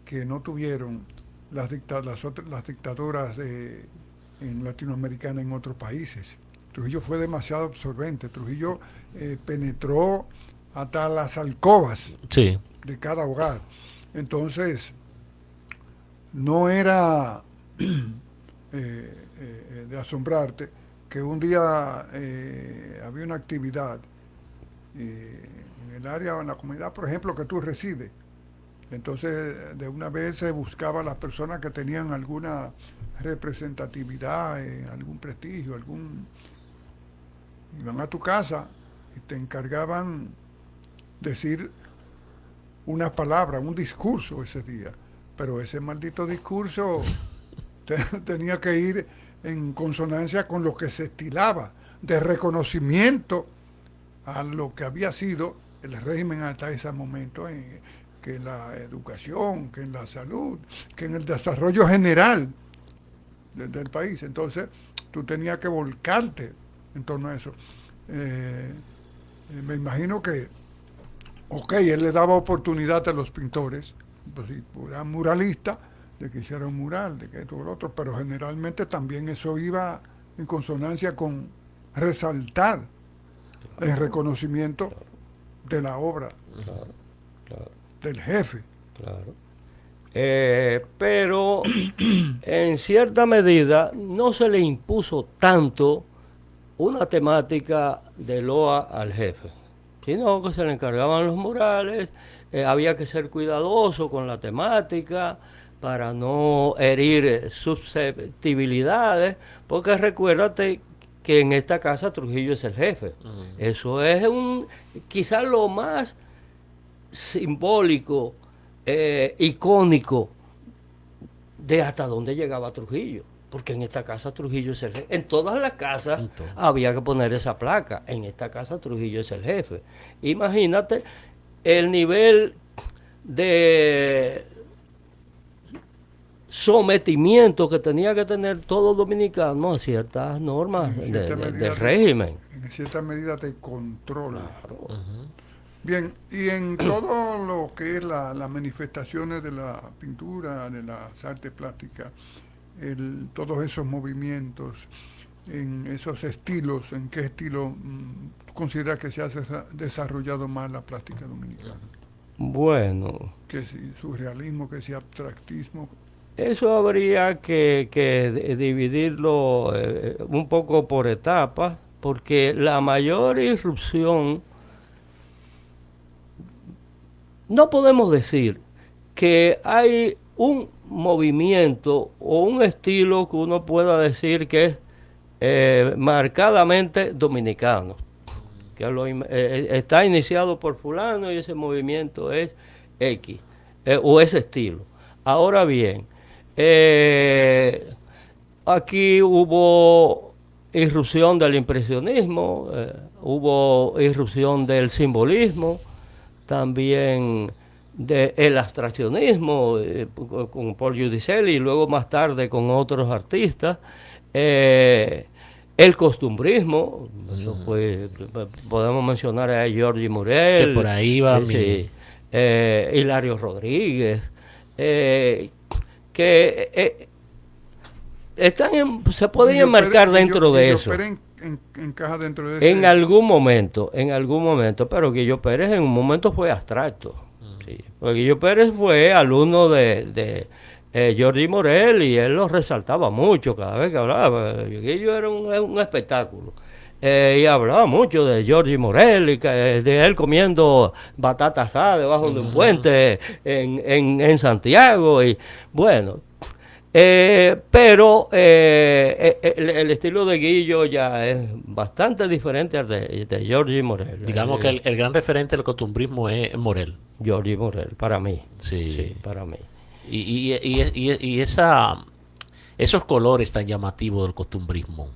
que no tuvieron las dictaduras en latinoamericanas en otros países. Trujillo fue demasiado absorbente. Trujillo penetró hasta las alcobas Sí. de cada hogar. Entonces, no era de asombrarte que un día había una actividad en el área o en la comunidad, por ejemplo, que tú resides. Entonces, de una vez se buscaba a las personas que tenían alguna representatividad, algún prestigio, iban a tu casa y te encargaban decir una palabra, un discurso ese día. Pero ese maldito discurso tenía que ir en consonancia con lo que se estilaba de reconocimiento a lo que había sido el régimen hasta ese momento, que en la educación, que en la salud, que en el desarrollo general del país. Entonces, tú tenías que volcarte en torno a eso. Me imagino que, ok, él le daba oportunidad a los pintores, pues si eran muralistas, de que hiciera un mural, de que esto o lo otro, pero generalmente también eso iba en consonancia con resaltar el reconocimiento de la obra del jefe. Claro. Pero en cierta medida no se le impuso tanto una temática de loa al jefe, sino que se le encargaban los murales, había que ser cuidadoso con la temática para no herir susceptibilidades, porque recuérdate que en esta casa Trujillo es el jefe. Eso es quizás lo más simbólico, icónico de hasta dónde llegaba Trujillo, porque en esta casa Trujillo es el jefe. En todas las casas había que poner esa placa: en esta casa Trujillo es el jefe. Imagínate el nivel de sometimiento que tenía que tener todo dominicano a ciertas normas del régimen. En cierta medida de control. Claro. Bien, y en todo lo que es las manifestaciones de la pintura, de las artes plásticas, todos esos movimientos, en esos estilos, ¿en qué estilo consideras que se ha desarrollado más la plástica dominicana? Bueno, Que si surrealismo, que si abstractismo. eso habría que dividirlo un poco por etapas, porque la mayor irrupción, no podemos decir que hay un movimiento o un estilo que uno pueda decir que es marcadamente dominicanos, que está iniciado por fulano y ese movimiento es X, o ese estilo. Ahora bien, aquí hubo irrupción del impresionismo, hubo irrupción del simbolismo, también del abstraccionismo, con Paul Giudicelli y luego más tarde con otros artistas, el costumbrismo, podemos mencionar a Giorgi Morel, que por ahí va sí, Hilario Rodríguez, que se pueden enmarcar dentro de eso. Encaja dentro de ese. En algún momento, pero Guillo Pérez en un momento fue abstracto. Sí, porque Guillo Pérez fue alumno de Giorgi Morel y él lo resaltaba mucho cada vez que hablaba. Guillo era un espectáculo. Y hablaba mucho de Giorgi Morel y de él comiendo batata asada debajo de un puente en Santiago. Y bueno, pero el estilo de Guillo ya es bastante diferente al de Giorgi Morel. Digamos que el gran referente del costumbrismo es Morel. Giorgi Morel, para mí. Sí, para mí. Y esos colores tan llamativos del costumbrismo.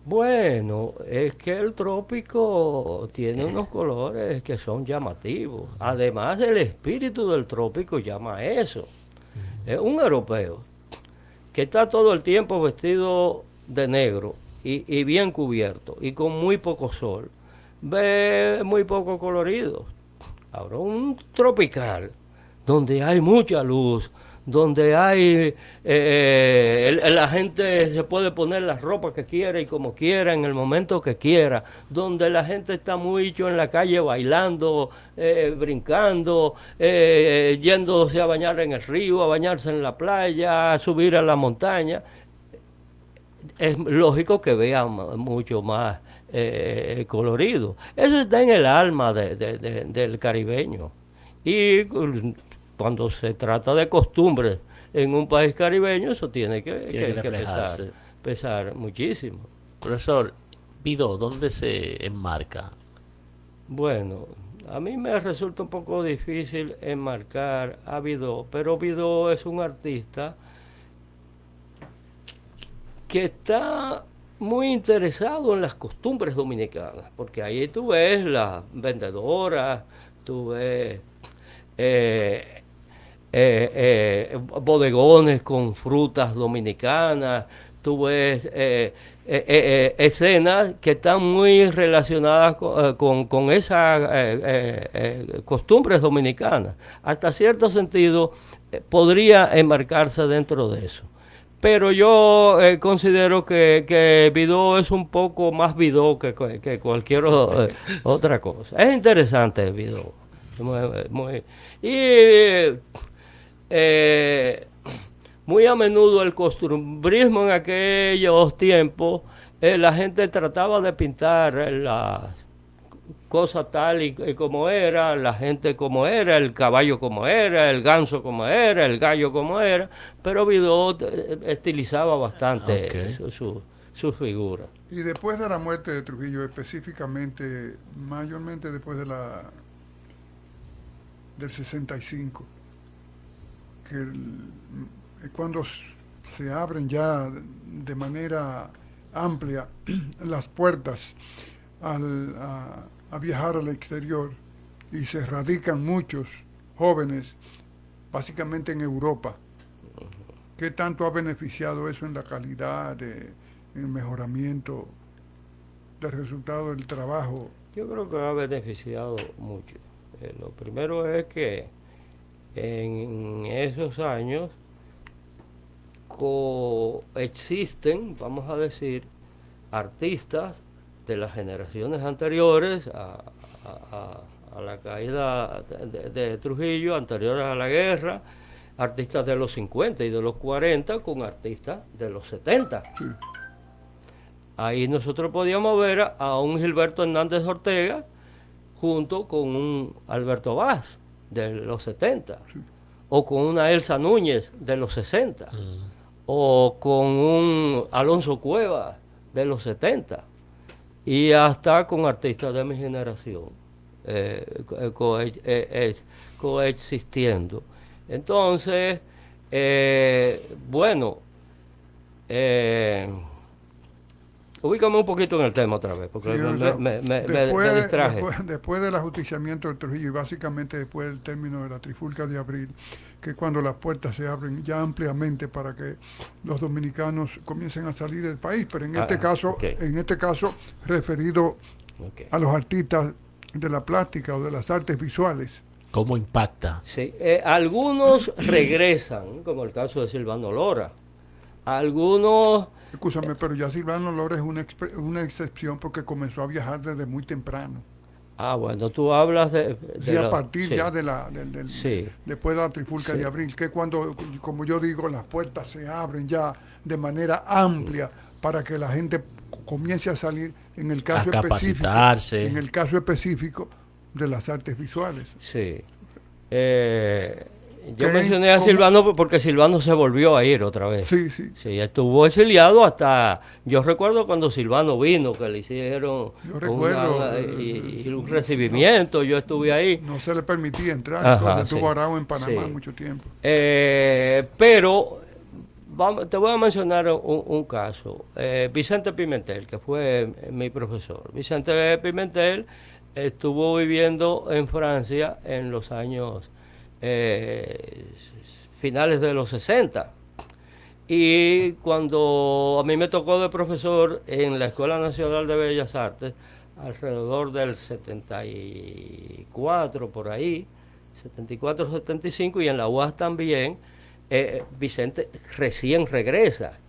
Bueno, es que el trópico tiene unos colores que son llamativos. Además, el espíritu del trópico llama a eso. Es un europeo que está todo el tiempo vestido de negro y bien cubierto y con muy poco sol, ve muy poco colorido. Ahora un tropical, donde hay mucha luz, donde hay la gente se puede poner la ropa que quiera y como quiera, en el momento que quiera, donde la gente está mucho en la calle bailando, brincando, yéndose a bañar en el río, a bañarse en la playa, a subir a la montaña. Es lógico que vean mucho más colorido. Eso está en el alma del caribeño. Y cuando se trata de costumbres en un país caribeño, eso tiene que pesar muchísimo. Profesor, Vidó, ¿dónde se enmarca? Bueno, a mí me resulta un poco difícil enmarcar a Vidó, pero Vidó es un artista que está muy interesado en las costumbres dominicanas, porque ahí tú ves las vendedoras, tú ves bodegones con frutas dominicanas, tú ves escenas que están muy relacionadas con esas costumbres dominicanas. Hasta cierto sentido podría enmarcarse dentro de eso. Pero yo considero que Vidó es un poco más Vidó que cualquier otra cosa. Es interesante Vidó. Muy a menudo el costumbrismo en aquellos tiempos, la gente trataba de pintar las cosas tal y como era, la gente como era, el caballo como era, el ganso como era, el gallo como era, pero Vidó estilizaba bastante su figura. Y después de la muerte de Trujillo, específicamente, mayormente después del 65, cuando se abren ya de manera amplia las puertas a viajar al exterior y se radican muchos jóvenes, básicamente en Europa. ¿Qué tanto ha beneficiado eso en la calidad, en el mejoramiento del resultado del trabajo? Yo creo que ha beneficiado mucho. Lo primero es que en esos años coexisten, vamos a decir, artistas de las generaciones anteriores a la caída de Trujillo, anteriores a la guerra, artistas de los 50 y de los 40 con artistas de los 70. Sí. Ahí nosotros podíamos ver a un Gilberto Hernández Ortega junto con un Alberto Vaz de los 70, sí, o con una Elsa Núñez de los 60, o con un Alonso Cueva de los 70 y hasta con artistas de mi generación coexistiendo. Entonces, bueno, ubícame un poquito en el tema otra vez, porque me distraje. Después del ajusticiamiento del Trujillo y básicamente después del término de la Trifulca de Abril, que es cuando las puertas se abren ya ampliamente para que los dominicanos comiencen a salir del país, pero en este caso referido a los artistas de la plástica o de las artes visuales. ¿Cómo impacta? Sí, algunos regresan, como el caso de Silvano Lora. Algunos... Escúchame, pero ya Silvano Lora es una excepción porque comenzó a viajar desde muy temprano. Ah, bueno, tú hablas a partir ya de después de la Trifulca de Abril, que cuando, como yo digo, las puertas se abren ya de manera amplia para que la gente comience a salir en el caso específico de las artes visuales. Sí. Yo mencioné a Silvano porque Silvano se volvió a ir otra vez. Sí, sí. Sí, estuvo exiliado hasta... Yo recuerdo cuando Silvano vino, que le hicieron un recibimiento, yo estuve ahí. No se le permitía entrar, estuvo varado en Panamá mucho tiempo. Pero te voy a mencionar un caso. Vicente Pimentel, que fue mi profesor. Vicente Pimentel estuvo viviendo en Francia en los años... finales de los 60, y cuando a mí me tocó de profesor en la Escuela Nacional de Bellas Artes alrededor del 74 por ahí, 74, 75, y en la UAS también, Vicente recién regresa,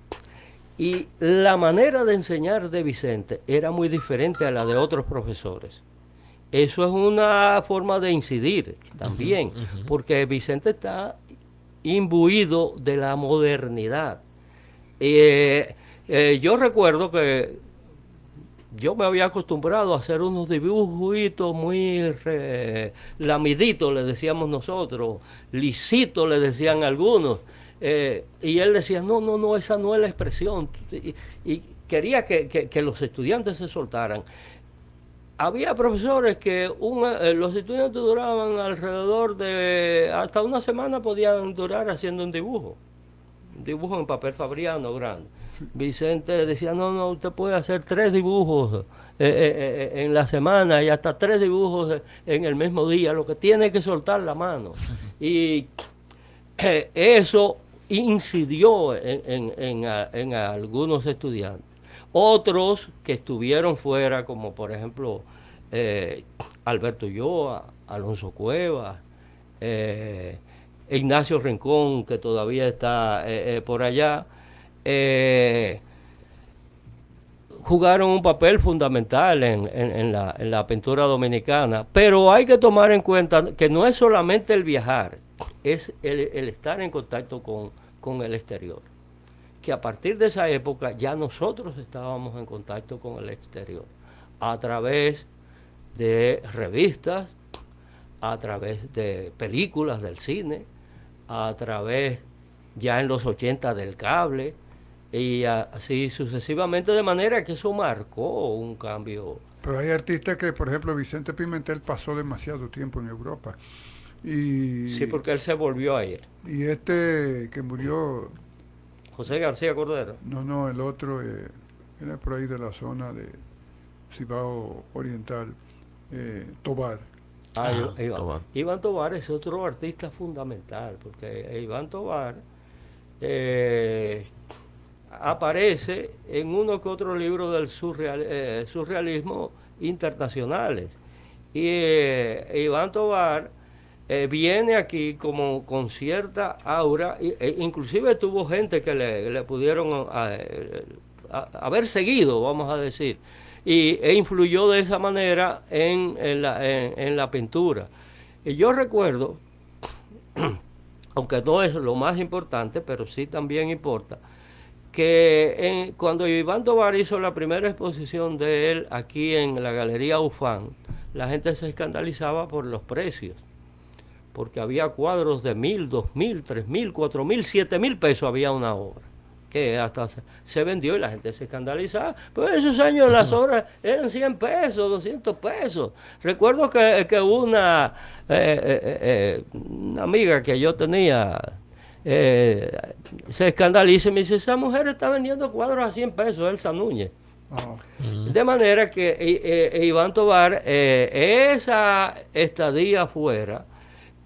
y la manera de enseñar de Vicente era muy diferente a la de otros profesores. Eso es una forma de incidir también, porque Vicente está imbuido de la modernidad. Yo recuerdo que yo me había acostumbrado a hacer unos dibujitos muy lamiditos, le decíamos nosotros, lisitos le decían algunos, y él decía, no, esa no es la expresión, y quería que los estudiantes se soltaran. Había profesores que los estudiantes duraban alrededor de... Hasta una semana podían durar haciendo un dibujo en papel fabriano grande. Vicente decía, no, usted puede hacer 3 dibujos en la semana y hasta 3 dibujos en el mismo día. Lo que tiene es que soltar la mano. Y eso incidió en algunos estudiantes. Otros que estuvieron fuera, como por ejemplo Alberto Ulloa, Alonso Cuevas, Ignacio Rincón, que todavía está por allá, jugaron un papel fundamental en la pintura dominicana. Pero hay que tomar en cuenta que no es solamente el viajar, es el estar en contacto con el exterior. Que a partir de esa época ya nosotros estábamos en contacto con el exterior, a través de revistas, a través de películas del cine, a través ya en los 80 del cable, y así sucesivamente, de manera que eso marcó un cambio. Pero hay artistas que, por ejemplo, Vicente Pimentel pasó demasiado tiempo en Europa. Sí, porque él se volvió a ir. Y este que murió... José García Cordero. No, el otro era por ahí de la zona de Cibao Oriental, Tovar. Tovar. Iván Tovar es otro artista fundamental, porque Iván Tovar aparece en uno que otro libro del surrealismo internacionales. Y Iván Tovar viene aquí como con cierta aura, inclusive tuvo gente que le pudieron haber seguido, vamos a decir, e influyó de esa manera en la pintura. Y yo recuerdo, aunque no es lo más importante, pero sí también importa, que cuando Iván Tovar hizo la primera exposición de él aquí en la Galería Ufán, la gente se escandalizaba por los precios, porque había cuadros de 1.000, 2.000, 3.000, 4.000, 7.000 pesos había una obra. que hasta se vendió y la gente se escandalizaba. Pero en esos años las obras eran 100 pesos, 200 pesos. Recuerdo que una amiga que yo tenía se escandaliza y me dice, esa mujer está vendiendo cuadros a 100 pesos, Elsa Núñez. De manera que Iván Tovar, esa estadía afuera,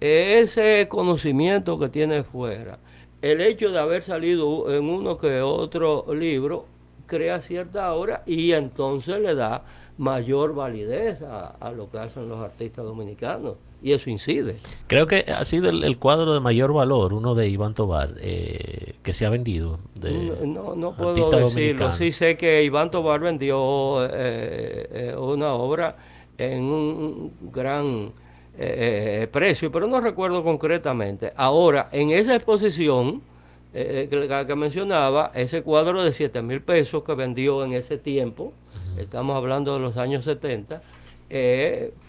ese conocimiento que tiene fuera, el hecho de haber salido en uno que otro libro, crea cierta aura y entonces le da mayor validez a lo que hacen los artistas dominicanos. Y eso incide. Creo que ha sido el cuadro de mayor valor, uno de Iván Tovar, que se ha vendido. No puedo decirlo. Dominicano. Sí sé que Iván Tovar vendió una obra en un gran precio, pero no recuerdo concretamente. Ahora, en esa exposición que mencionaba, ese cuadro de 7,000 pesos que vendió en ese tiempo, estamos hablando de los años 70,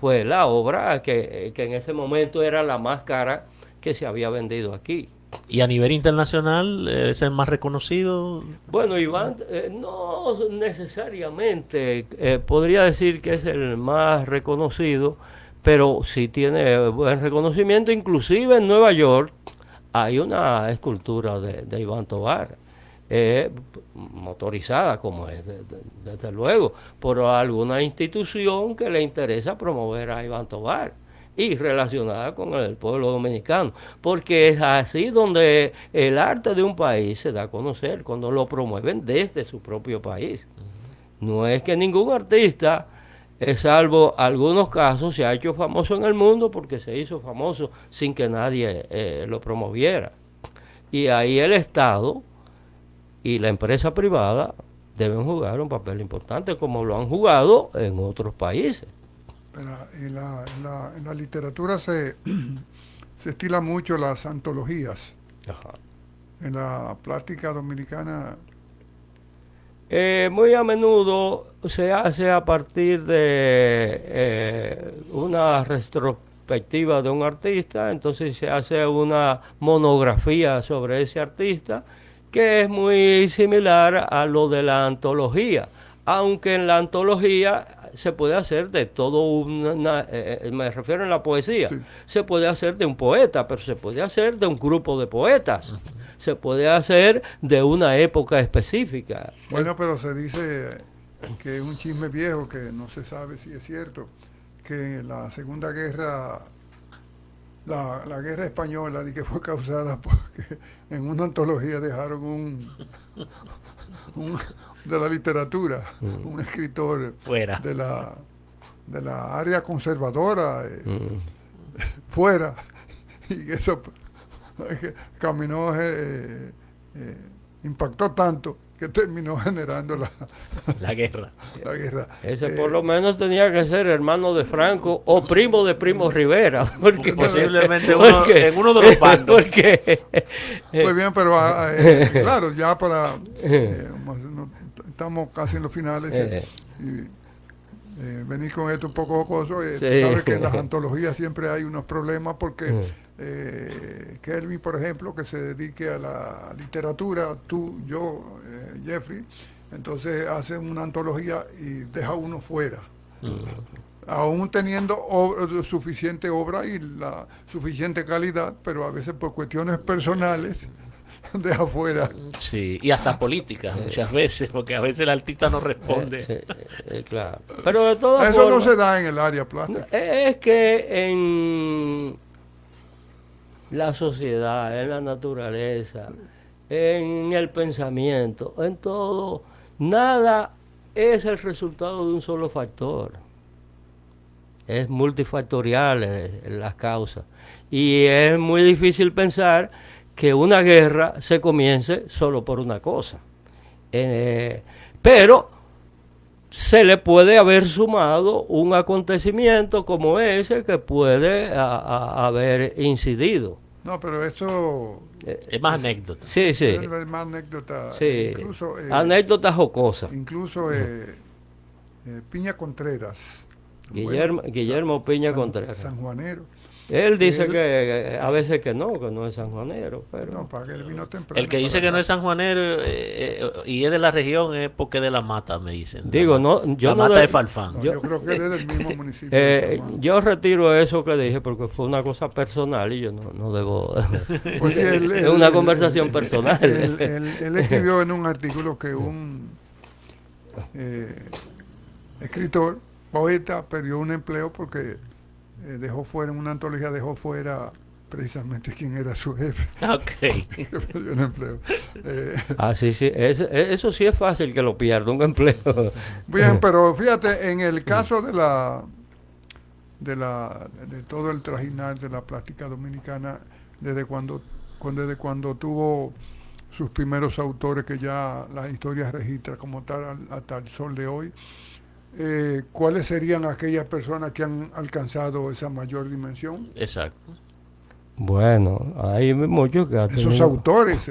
fue la obra que en ese momento era la más cara que se había vendido aquí. ¿Y a nivel internacional es el más reconocido? Bueno, Iván, no necesariamente podría decir que es el más reconocido, pero sí tiene buen reconocimiento. Inclusive en Nueva York hay una escultura de Iván Tovar, motorizada como es, desde luego, por alguna institución que le interesa promover a Iván Tovar y relacionada con el pueblo dominicano, porque es así donde el arte de un país se da a conocer, cuando lo promueven desde su propio país. No es que ningún artista, salvo algunos casos, se ha hecho famoso en el mundo porque se hizo famoso sin que nadie lo promoviera. Y ahí el Estado y la empresa privada deben jugar un papel importante, como lo han jugado en otros países. Pero en la literatura se estila mucho las antologías. Ajá. En la plástica dominicana... muy a menudo se hace a partir de una retrospectiva de un artista, entonces se hace una monografía sobre ese artista, que es muy similar a lo de la antología, aunque en la antología se puede hacer de todo me refiero en la poesía, sí. Se puede hacer de un poeta, pero se puede hacer de un grupo de poetas, se puede hacer de una época específica. Bueno, pero se dice que es un chisme viejo, que no se sabe si es cierto, que la Segunda Guerra... La guerra española y que fue causada porque en una antología dejaron de la literatura, un escritor fuera de la área conservadora fuera, y eso caminó, impactó tanto que terminó generando la guerra. La guerra. Ese por lo menos tenía que ser hermano de Franco o primo de Primo Rivera. Porque, posiblemente en uno de los bandos. Muy bien, pero claro, ya para... estamos casi en los finales. Venir con esto un poco jocoso. Sí. Sabes que en las antologías siempre hay unos problemas porque... Kelvin, por ejemplo, que se dedique a la literatura, tú, yo, Jeffrey, entonces hacen una antología y deja uno fuera, aún teniendo suficiente obra y la suficiente calidad, pero a veces por cuestiones personales deja afuera. Sí, y hasta políticas muchas veces, porque a veces el artista no responde. Claro. Pero de todas eso formas, no se da en el área plástica. Es que en la sociedad, en la naturaleza, en el pensamiento, en todo, nada es el resultado de un solo factor. Es multifactorial las causas. Y es muy difícil pensar que una guerra se comience solo por una cosa. Pero se le puede haber sumado un acontecimiento como ese que puede haber incidido. No, pero eso... es más anécdota. Sí. Es más anécdota. Sí. Incluso, anécdota jocosa. Incluso Piña Contreras. Guillermo Piña Contreras. Sanjuanero. Él dice Él- que a veces que no es sanjuanero, pero no, para que él vino temprano. El que dice para que no acá. es sanjuanero y es de la región es porque es de La Mata, me dicen. digo, no, yo La no Mata de- de Farfán. No, yo- yo creo que él es del mismo municipio de San Juan. yo retiro eso que dije porque fue una cosa personal y yo no debo. Pues sí, Es una conversación personal. Él escribió en un artículo que un eh, escritor, poeta, perdió un empleo porque dejó fuera, en una antología dejó fuera precisamente quién era su jefe, Ok. que perdió un empleo. Eh, Sí, sí, eso sí es fácil que lo pierda un empleo. bien, pero fíjate, en el caso de todo el trajinar de la plástica dominicana, desde cuando tuvo sus primeros autores que ya la historia registra como tal hasta el sol de hoy, ¿cuáles serían aquellas personas que han alcanzado esa mayor dimensión? Exacto. Bueno, hay muchos que han Esos tenido. autores,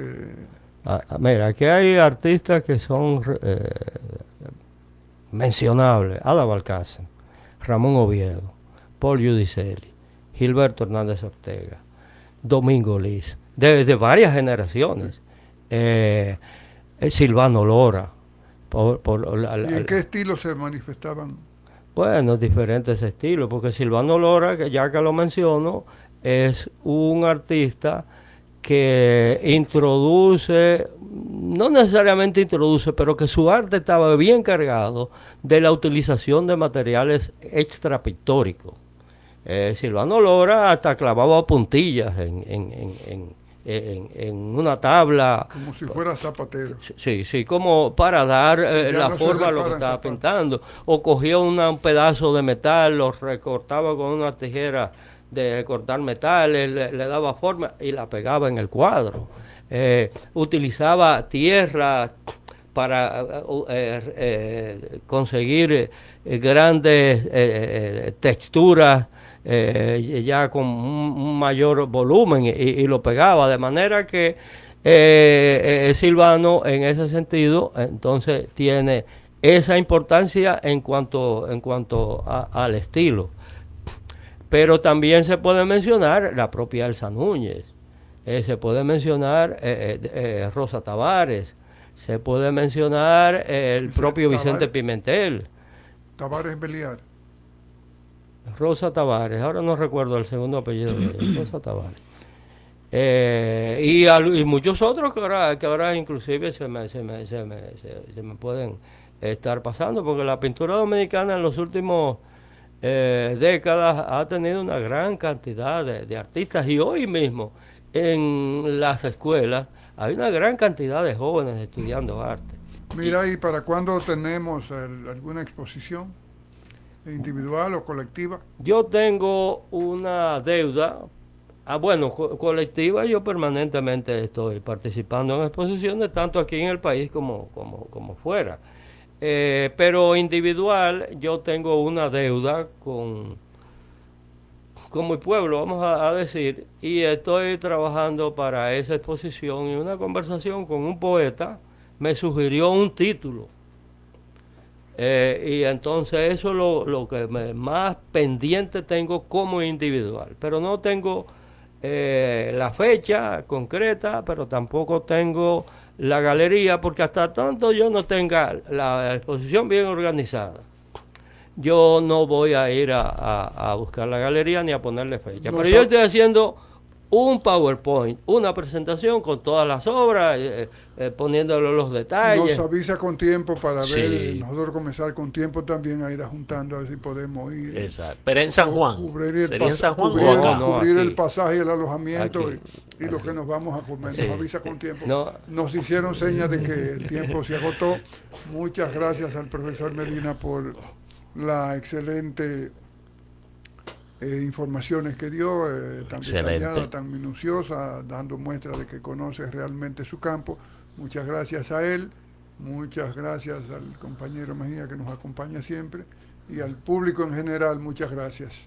Mira, aquí hay artistas que son mencionables. Ada Balcázar, Ramón Oviedo, Paul Giudicelli, Gilberto Hernández Ortega, Domingo Liz, de varias generaciones. Silvano Lora. ¿y en qué estilo se manifestaban? Bueno, diferentes estilos, porque Silvano Lora, que ya que lo menciono, es un artista que introduce, no necesariamente introduce, pero que su arte estaba bien cargado de la utilización de materiales extrapictóricos. Silvano Lora hasta clavaba puntillas en una tabla. Como si fuera zapatero. Sí, sí, como para dar Ya la no se forma a lo que reparan estaba zapatos. pintando. O cogía un pedazo de metal, lo recortaba con una tijera de cortar metales, le daba forma y la pegaba en el cuadro. Utilizaba tierra para conseguir grandes texturas ya con un mayor volumen y lo pegaba, de manera que Silvano en ese sentido entonces tiene esa importancia en cuanto al estilo. Pero también se puede mencionar la propia Elsa Núñez, se puede mencionar Rosa Tavares, se puede mencionar el Ese propio Tavares. Vicente Pimentel. Tavares Beliar. Rosa Tavares, ahora no recuerdo el segundo apellido de ella, Rosa Tavares. Y muchos otros que ahora inclusive se me pueden estar pasando, porque la pintura dominicana en los últimos décadas ha tenido una gran cantidad de artistas, y hoy mismo en las escuelas hay una gran cantidad de jóvenes estudiando arte. Mira, ¿y para cuándo tenemos alguna exposición individual o colectiva? Yo tengo una deuda, bueno, colectiva. Yo permanentemente estoy participando en exposiciones, tanto aquí en el país como fuera. Pero individual, yo tengo una deuda con mi pueblo, vamos a decir, y estoy trabajando para esa exposición, y una conversación con un poeta me sugirió un título. Y entonces eso es lo que más pendiente tengo como individual, pero no tengo la fecha concreta, pero tampoco tengo la galería, porque hasta tanto yo no tenga la exposición bien organizada, yo no voy a ir a buscar la galería ni a ponerle fecha. No, Pero yo estoy haciendo un PowerPoint, una presentación con todas las obras, poniéndole los detalles. Nos avisa con tiempo para Sí. ver, nosotros comenzar con tiempo también a ir juntando a ver si podemos ir. Exacto. Pero en San Juan. Cubrir el, ¿Sería en San Juan cubrir, o acá? No, cubrir aquí. el pasaje y el alojamiento Aquí. y lo que nos vamos a comer. Nos avisa con tiempo. No. Nos hicieron señas de que el tiempo se agotó. Muchas gracias al profesor Medina por la excelente informaciones que dio, tan Excelente. detallada, tan minuciosa, dando muestra de que conoce realmente su campo. Muchas gracias a él, muchas gracias al compañero Mejía que nos acompaña siempre, y al público en general, muchas gracias.